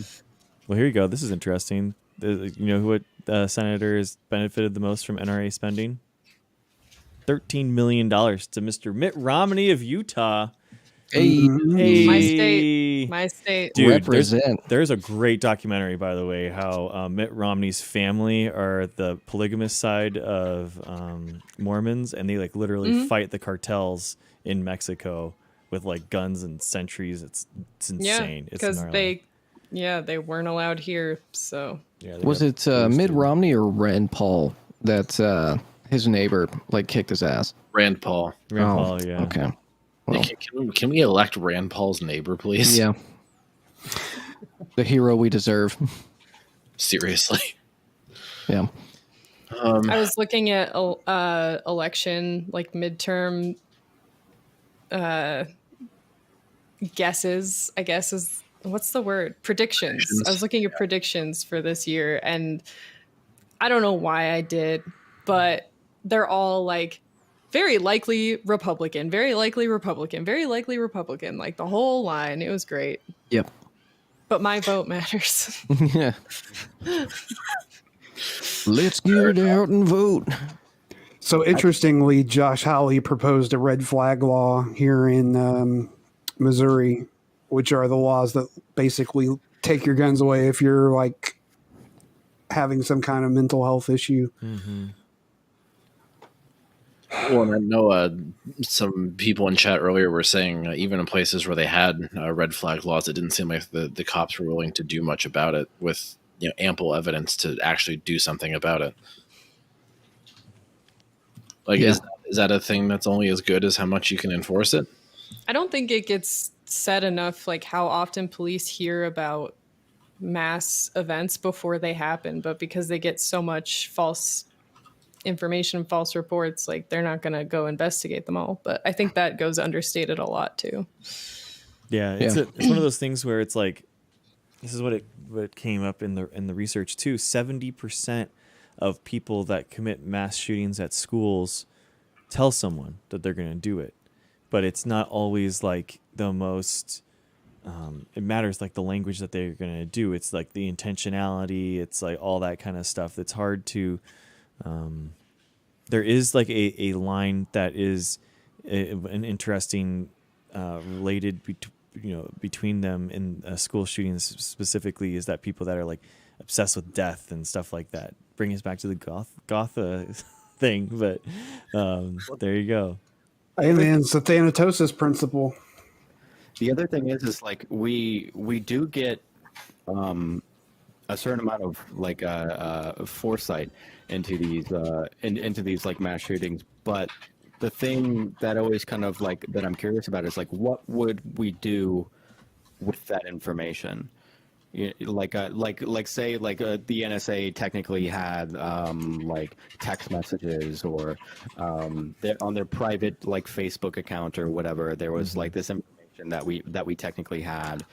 well, here you go. This is interesting. You know what senator has benefited the most from NRA spending? $13 million to Mr. Mitt Romney of Utah. Hey, Hey, My state. my state. Dude, represent. There's a great documentary, by the way, how Mitt Romney's family are the polygamous side of Mormons, and they like literally fight the cartels in Mexico with like guns and sentries. It's Yeah, insane. It's because gnarly. they weren't allowed here. So Yeah, they Was got it Mitt boosted. Romney or Rand Paul that his neighbor like kicked his ass? Rand Paul. Rand Paul, yeah. Okay. Hey, Well, can we elect Rand Paul's neighbor, please? yeah. The hero we deserve. Seriously. Yeah. I was looking at election like midterm guesses, I guess is what's the word? Predictions. I was looking at predictions for this year, and I don't know why I did, but they're all like very likely Republican, very likely Republican, very likely Republican, like the whole line. It was great. Yep. But my vote matters. Yeah. Let's get out and vote. So interestingly, Josh Hawley proposed a red flag law here in Missouri, which are the laws that basically take your guns away if you're like having some kind of mental health issue. Well, and I know some people in chat earlier were saying even in places where they had red flag laws, it didn't seem like the cops were willing to do much about it with ample evidence to actually do something about it. Like, Yeah. is that a thing that's only as good as how much you can enforce it? I don't think it gets said enough, like how often police hear about mass events before they happen, but because they get so much false information, false reports, like they're not going to go investigate them all. But I think that goes understated a lot too. Yeah, it's one of those things where it's like, this is what came up in the research too. 70% of people that commit mass shootings at schools tell someone that they're going to do it, but it's not always like the most. It matters like the language that they're going to do. It's like the intentionality. It's like all that kind of stuff. That's hard to. There is like a line that is an interesting related between them in school shootings specifically is that people that are like obsessed with death and stuff like that. Bring us back to the goth thing, but there you go. Hey man, it's the Thanatosis principle. The other thing is like we do get a certain amount of like foresight into these like mass shootings, but the thing that always kind of like that I'm curious about is like what would we do with that information? Like say like the NSA technically had like text messages or on their private like Facebook account or whatever there was like this information that we technically had.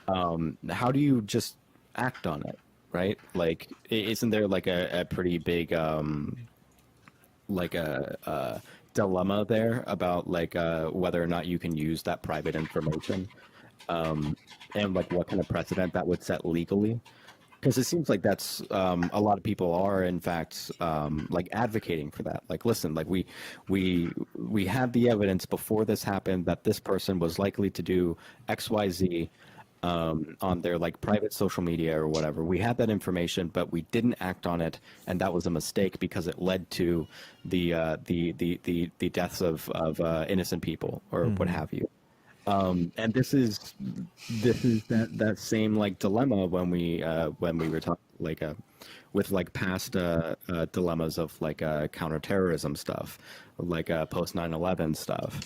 How do you just act on it, right? Like isn't there like a pretty big like a dilemma there about like whether or not you can use that private information, and like what kind of precedent that would set legally? Because it seems like that's a lot of people are in fact like advocating for that. Like, listen, like we had the evidence before this happened that this person was likely to do XYZ on their like private social media or whatever. We had that information, but we didn't act on it, and that was a mistake because it led to the deaths of innocent people or what have you. And this is that same like dilemma when we were talking like with like past dilemmas of like counterterrorism stuff, like post 9/11 stuff.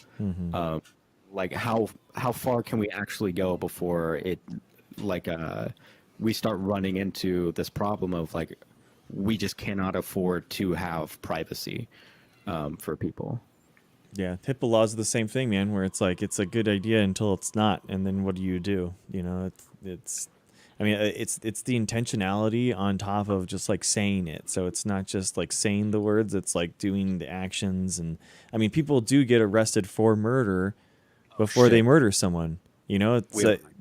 Like how far can we actually go before it like we start running into this problem of like we just cannot afford to have privacy, for people. Yeah, HIPAA laws are the same thing, man. Where it's like it's a good idea until it's not, and then what do? You know, it's. I mean, it's the intentionality on top of just like saying it. So it's not just like saying the words; it's like doing the actions. And I mean, people do get arrested for murder before they murder someone. You know,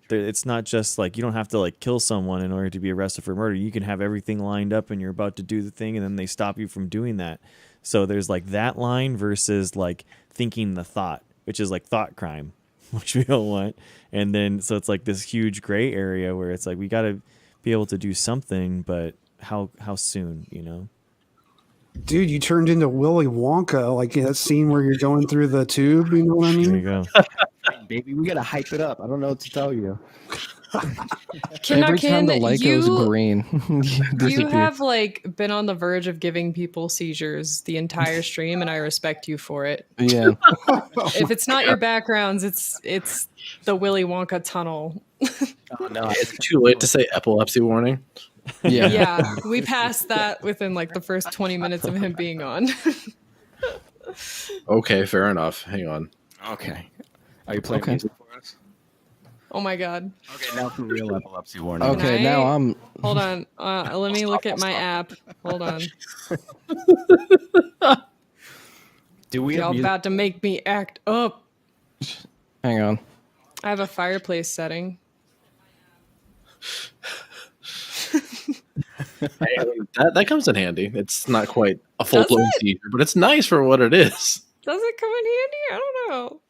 it's not just like you don't have to like kill someone in order to be arrested for murder. You can have everything lined up and you're about to do the thing, and then they stop you from doing that. So there's like that line versus like thinking the thought, which is like thought crime, which we don't want. And then so it's like this huge gray area where it's like we got to be able to do something, but how soon, you know? Dude, you turned into Willy Wonka, like that scene where you're going through the tube. You know what I There you mean? go. Baby, we gotta hype it up. I don't know what to tell you. Every time the light goes you, green, you you disappear. have like been on the verge of giving people seizures the entire stream, and I respect you for it. Yeah. If it's not your backgrounds, it's the Willy Wonka tunnel. Oh, no, Is it too late to say epilepsy warning? Yeah. Yeah, we passed that within like the first 20 minutes of him being on. Okay, fair enough. Hang on. Okay. Are you playing Okay. music for us? Oh my god. Okay, now for real epilepsy warning. Okay, Can now I- I'm. Hold on. Let me look at my app. Hold on. Do we have Y'all music? about to make me act up. Hang on. I have a fireplace setting. Hey, I mean, that comes in handy. It's not quite a full blown seizure, but it's nice for what it is. Does it come in handy? I don't know.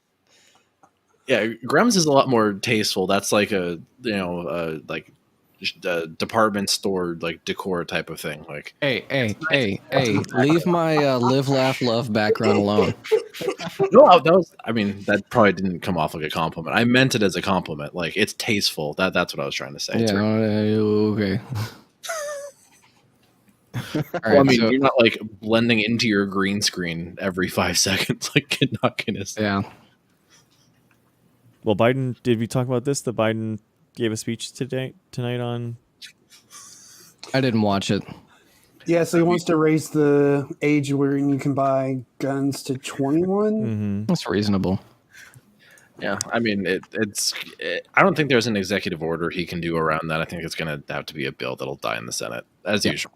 Yeah, Grem's is a lot more tasteful. That's like a like department store like decor type of thing. Like Hey! Leave my live, laugh, love background alone. no, that was. I mean, that probably didn't come off like a compliment. I meant it as a compliment. Like it's tasteful. That's what I was trying to say. Yeah. Okay. All Well, I right, mean, so- you're not like blending into your green screen every 5 seconds like Knockin' is. yeah. Well, Biden, did we talk about this? The Biden gave a speech tonight on. I didn't watch it. Yeah, so he wants to raise the age where you can buy guns to 21. Mm-hmm. That's reasonable. Yeah, I mean, I don't think there's an executive order he can do around that. I think it's going to have to be a bill that'll die in the Senate, as usual.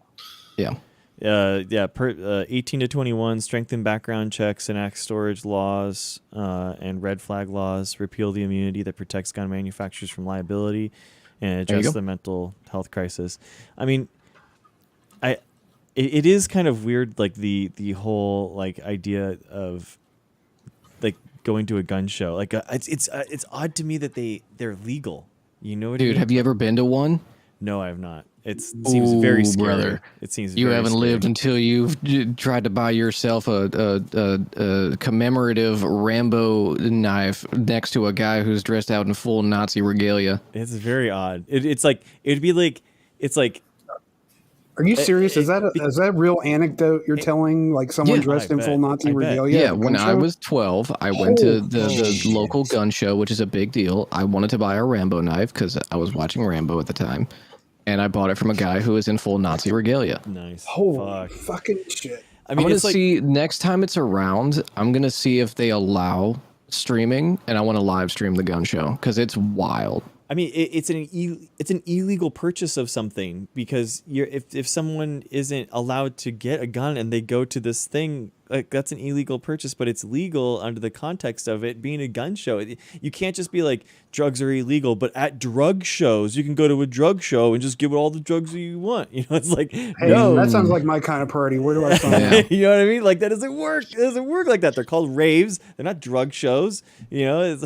Yeah. 18 to 21, strengthen background checks and act storage laws and red flag laws, repeal the immunity that protects gun manufacturers from liability, and There you address go. the mental health crisis. I mean, it is kind of weird, like the whole like idea of like going to a gun show. Like it's odd to me that they're legal. You know what I Dude, mean? have you ever been to one? No, I have not. It seems very Ooh, scary. brother. It seems You very haven't scary. lived until you've tried to buy yourself a commemorative Rambo knife next to a guy who's dressed out in full Nazi regalia. It's very odd. It's like it'd be like it's like Are you serious? Is that a real anecdote you're telling? Like someone Yeah, dressed I in full bet. Nazi I bet. regalia? Yeah, at a when gun I show? was 12, I went to the shit. local gun show, which is a big deal. I wanted to buy a Rambo knife because I was watching Rambo at the time. And I bought it from a guy who was in full Nazi regalia. nice. Holy Fuck. fucking shit. I I'm mean, going to it's like see next time it's around, I'm going to see if they allow streaming, and I want to live stream the gun show because it's wild. I mean, it's an illegal purchase of something because if someone isn't allowed to get a gun and they go to this thing, like that's an illegal purchase, but it's legal under the context of it being a gun show. You can't just be like drugs are illegal, but at drug shows you can go to a drug show and just give all the drugs that you want. You know, it's like Hey, no, that sounds like my kind of party. Where do I sign Yeah. up? you know what I mean? Like that doesn't work. It doesn't work like that. They're called raves. They're not drug shows. You know, it's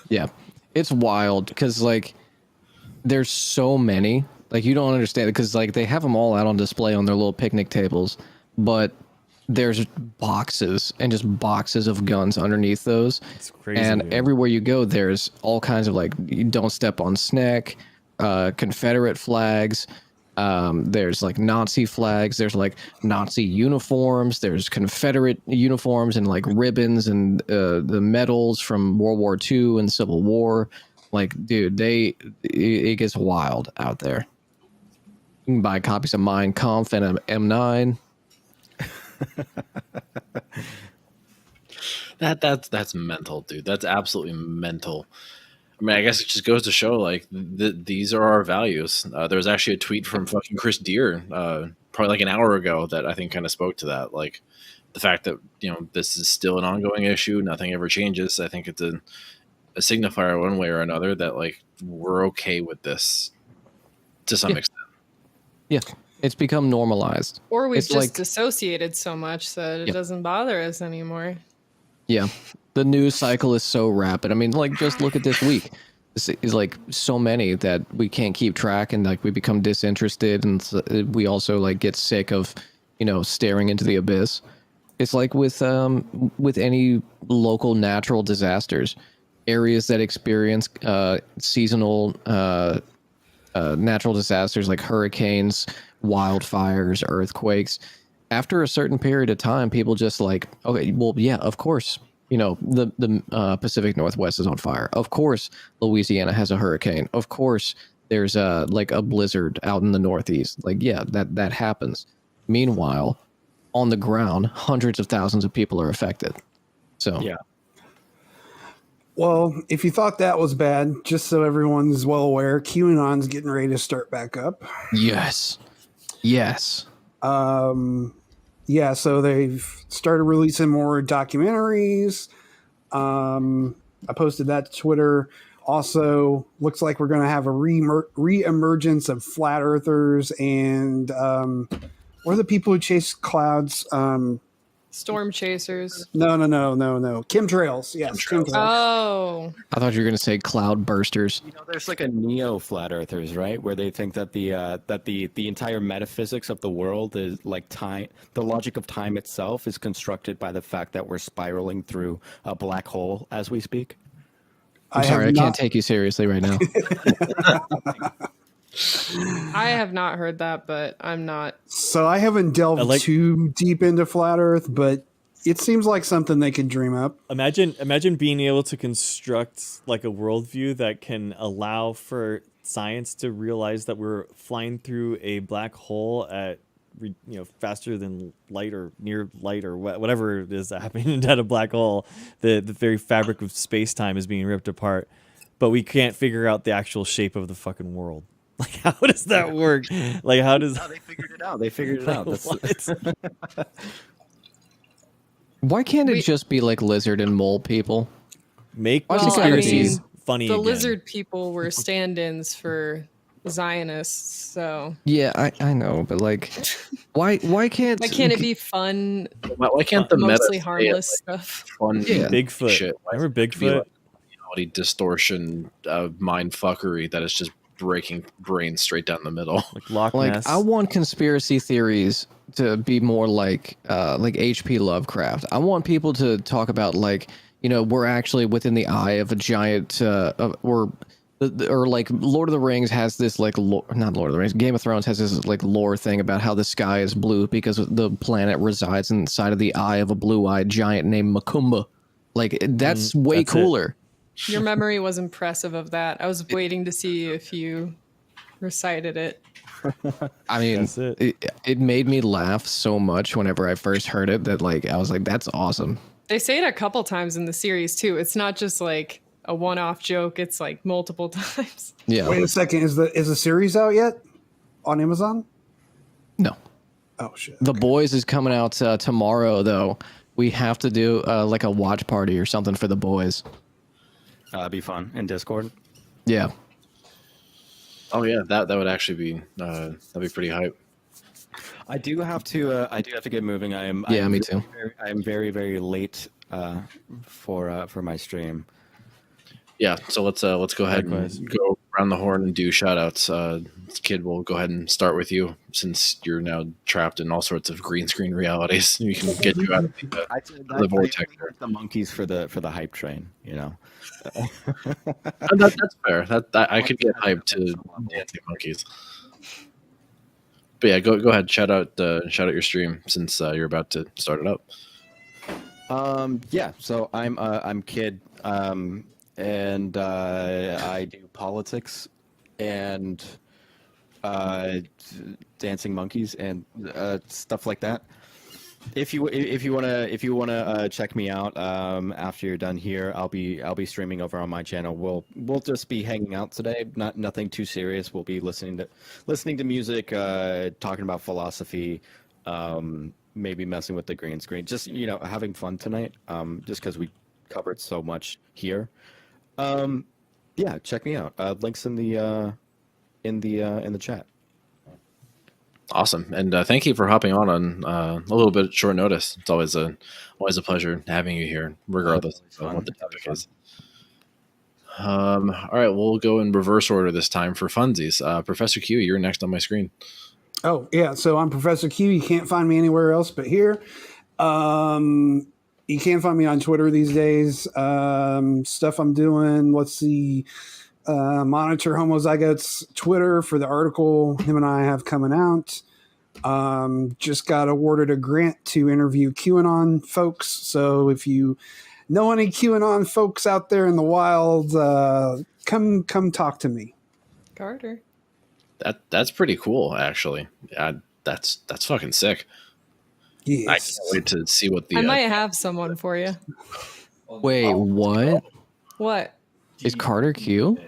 Yeah, it's wild because like there's so many. Like you don't understand because like they have them all out on display on their little picnic tables, but there's boxes and just boxes of guns underneath those. It's crazy, And dude. everywhere you go, there's all kinds of like you don't step on SNCC, Confederate flags. There's like Nazi flags. There's like Nazi uniforms. There's Confederate uniforms and like ribbons and the medals from World War II and Civil War. Like, dude, it gets wild out there. You can buy copies of Mein Kampf and M9. That's mental, dude. That's absolutely mental. I mean, I guess it just goes to show like these are our values. There was actually a tweet from fucking Chris Deere, probably like an hour ago, that I think kind of spoke to that. Like the fact that this is still an ongoing issue, nothing ever changes. I think it's a signifier one way or another that like we're okay with this to some Yeah. extent. Yeah, it's become normalized. Or we've It's just like- dissociated so much that it Yep. doesn't bother us anymore. Yeah, the news cycle is so rapid. I mean, like just look at this week. This is like so many that we can't keep track, and like we become disinterested, and we also like get sick of, staring into the abyss. It's like with any local natural disasters, areas that experience seasonal natural disasters like hurricanes, wildfires, earthquakes. After a certain period of time, people just like, okay, well, yeah, of course, the Pacific Northwest is on fire. Of course, Louisiana has a hurricane. Of course, there's a blizzard out in the Northeast. Like, yeah, that happens. Meanwhile, on the ground, hundreds of thousands of people are affected. So Yeah. Well, if you thought that was bad, just so everyone's well aware, QAnon's getting ready to start back up. yes. Yeah, so they've started releasing more documentaries. I posted that to Twitter. Also, looks like we're going to have a re-emergence of flat earthers and what are the people who chase clouds? Storm chasers. No. Chemtrails. Yes, chemtrails. Oh, I thought you were going to say cloud bursters. There's like a neo flat earthers, right, where they think that the entire metaphysics of the world is like time. The logic of time itself is constructed by the fact that we're spiraling through a black hole as we speak. I'm sorry, I can't take you seriously right now. I have not heard that, but I'm not. So I haven't delved too deep into flat Earth, but it seems like something they could dream up. Imagine being able to construct like a worldview that can allow for science to realize that we're flying through a black hole at faster than light or near light or whatever it is happening at a black hole. The very fabric of space-time is being ripped apart, but we can't figure out the actual shape of the fucking world. Like, how does that work? Like, how does... No, they figured it out. They figured it out. What? Why can't it just be like lizard and mole people? Make Well, conspiracies I mean, funny The again. lizard people were stand-ins for Zionists, so Yeah, I know, but like, why can't it be fun, Why can't the meta mostly stay at, harmless like, stuff? fun Yeah. Bigfoot? shit? Why Remember does it have to be, Bigfoot? like, reality distortion, mind fuckery that is just breaking brains straight down the middle? Like Loch Like, Ness. I want conspiracy theories to be more like H.P. Lovecraft. I want people to talk about like, we're actually within the eye of a giant, or like Lord of the Rings has this like not Lord of the Rings, Game of Thrones has this like lore thing about how the sky is blue because the planet resides inside of the eye of a blue-eyed giant named Macumba. Like that's way that's it. cooler. Your memory was impressive of that. I was waiting to see if you recited it. I mean, That's it. it made me laugh so much whenever I first heard it that like I was like, that's awesome. They say it a couple times in the series too. It's not just like a one-off joke. It's like multiple times. Yeah. Wait a second, is the series out yet on Amazon? No. Oh shit. The Boys is coming out tomorrow though. We have to do like a watch party or something for The Boys. That'd be fun in Discord. Yeah. Oh yeah, that would actually be that'd be pretty hype. I do have to get moving. I am. Yeah, me too. I am very, very late for my stream. Yeah, so let's go ahead Likewise. and go around the horn and do shout outs. Kid, we'll go ahead and start with you since you're now trapped in all sorts of green screen realities. We can get you out of the vortex here. The monkeys for the hype train. That's fair. That I could get hyped to dancing monkeys. But yeah, go ahead. Shout out your stream since you're about to start it up. Yeah. So I'm Kid, and I do politics and dancing monkeys and stuff like that. If you wanna check me out after you're done here, I'll be streaming over on my channel. We'll just be hanging out today. Nothing too serious. We'll be listening to music, talking about philosophy, maybe messing with the green screen. Just having fun tonight. Just because we covered so much here. Yeah, check me out. Links in the chat. Awesome, and thank you for hopping on a little bit short notice. It's always a pleasure having you here, regardless of what the topic is. All right, we'll go in reverse order this time for funsies. Professor Q, you're next on my screen. Oh, yeah. So I'm Professor Q. You can't find me anywhere else but here. You can find me on Twitter these days. Stuff I'm doing. Let's see. Monitor Homozygote's Twitter for the article him and I have coming out. Just got awarded a grant to interview QAnon folks. So if you know any QAnon folks out there in the wild, come talk to me. Carter. That's pretty cool, actually. That's fucking sick. Yes. I can't wait to see what the. I might have someone for you. Wait, what? What? Is Carter Q?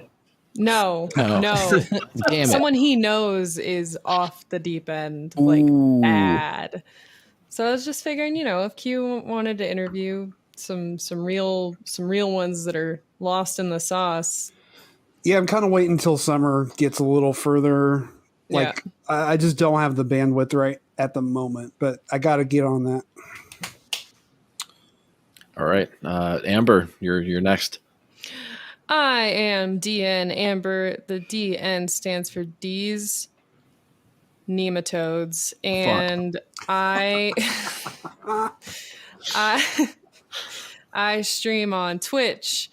No. No. Damn it. Someone he knows is off the deep end, like Ooh. bad. So I was just figuring, if Q wanted to interview some real ones that are lost in the sauce. Yeah, I'm kind of waiting until summer gets a little further. Like, I just don't have the bandwidth right at the moment, but I got to get on that. All right, Amber, you're next. I am DN Amber. The DN stands for D's nematodes, and I stream on Twitch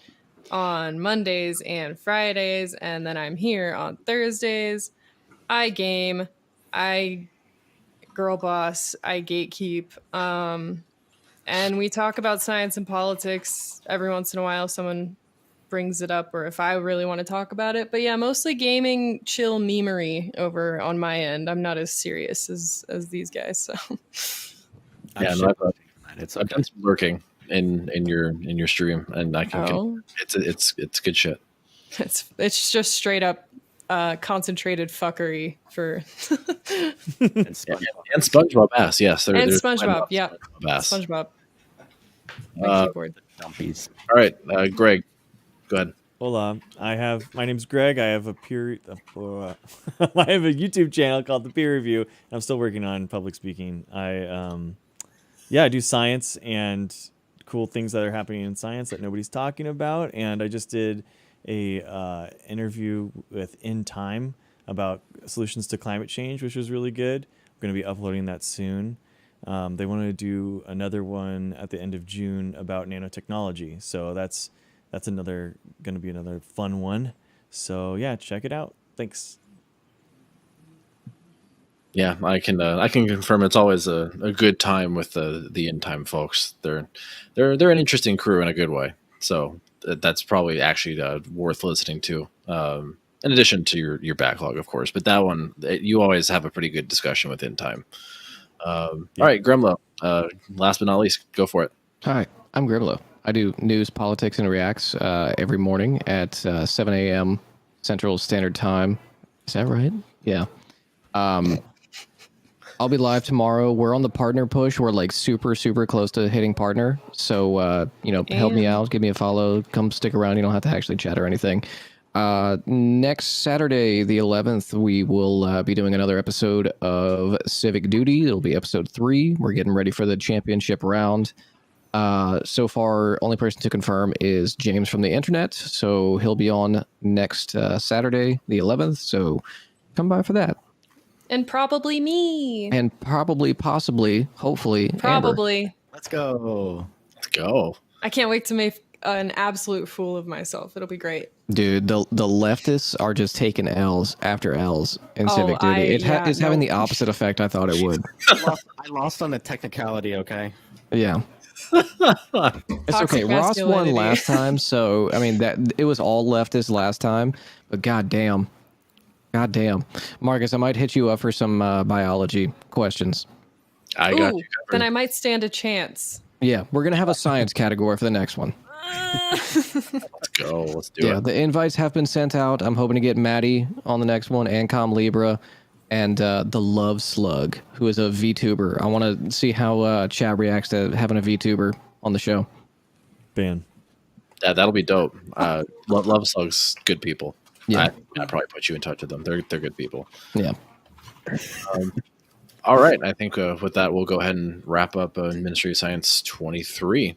on Mondays and Fridays, and then I'm here on Thursdays. I game, I girl boss, I gatekeep, and we talk about science and politics. Every once in a while someone brings it up, or if I really want to talk about it. But yeah, mostly gaming, chill memery over on my end. I'm not as serious as these guys. So Yeah, I've done some lurking in your stream, and I can. It's good shit. It's just straight up concentrated fuckery for and SpongeBob ass, yes, and SpongeBob, yeah, SpongeBob. My keyboard. Dumpies. All right, Greg, go ahead. Hola, my name's Greg. I have a I have a YouTube channel called The Peer Review, and I'm still working on public speaking. I do science and cool things that are happening in science that nobody's talking about. And I just did a interview with In Time about solutions to climate change, which was really good. I'm going to be uploading that soon. They want to do another one at the end of June about nanotechnology. So that's going to be another fun one. So yeah, check it out. Thanks. Yeah, I can confirm it's always a good time with the In Time folks. They're an interesting crew in a good way. So that's probably actually worth listening to. In addition to your backlog, of course, but that one you always have a pretty good discussion with In Time. All right, Gremlo. Last but not least, go for it. Hi, I'm Gremlo. I do news, politics, and reacts every morning at 7 a.m. Central Standard Time. Is that right? Yeah. I'll be live tomorrow. We're on the partner push. We're like super, super close to hitting partner. So, help me out. Give me a follow. Come stick around. You don't have to actually chat or anything. Next Saturday, the 11th, we will be doing another episode of Civic Duty. It'll be episode 3. We're getting ready for the championship round. So far, only person to confirm is James from the internet. So he'll be on next Saturday, the 11th. So come by for that. And probably me. And possibly, hopefully, probably. Amber. Let's go. Let's go. I can't wait to make an absolute fool of myself. It'll be great. Dude, the leftists are just taking L's after L's in Civic Duty. It's having the opposite effect I thought it would. I lost on a technicality, okay? Yeah. It's Toxic okay. Ross won masculinity. last time, so I mean that it was all leftist last time, but goddamn. Marcus, I might hit you up for some biology questions. I got Ooh, you then covered. I might stand a chance. Yeah, we're gonna have a science category for the next one. Let's go. Let's do Yeah, it. the invites have been sent out. I'm hoping to get Maddie on the next one, and Com Libra, and the Love Slug, who is a VTuber. I want to see how Chad reacts to having a VTuber on the show. Ban. That'll be dope. Love Slugs, good people. Yeah. I'd probably put you in touch with them. They're good people. Yeah. All right. I think with that, we'll go ahead and wrap up Ministry of Science 23.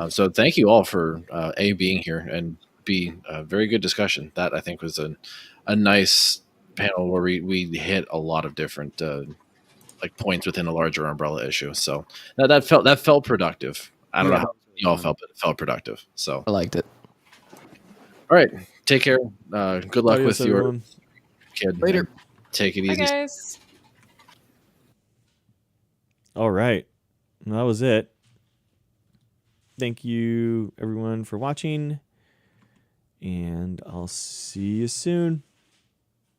So thank you all for being here, and B, a very good discussion. That I think was a nice panel where we hit a lot of different like points within a larger umbrella issue. So that felt productive. I don't know how you all felt, but it felt productive. So I liked it. all right, take care. Good luck Adios, with your everyone. kid. Later. and Take it Bye, easy. guys. All right. Well, that was it. Thank you, everyone, for watching. And I'll see you soon.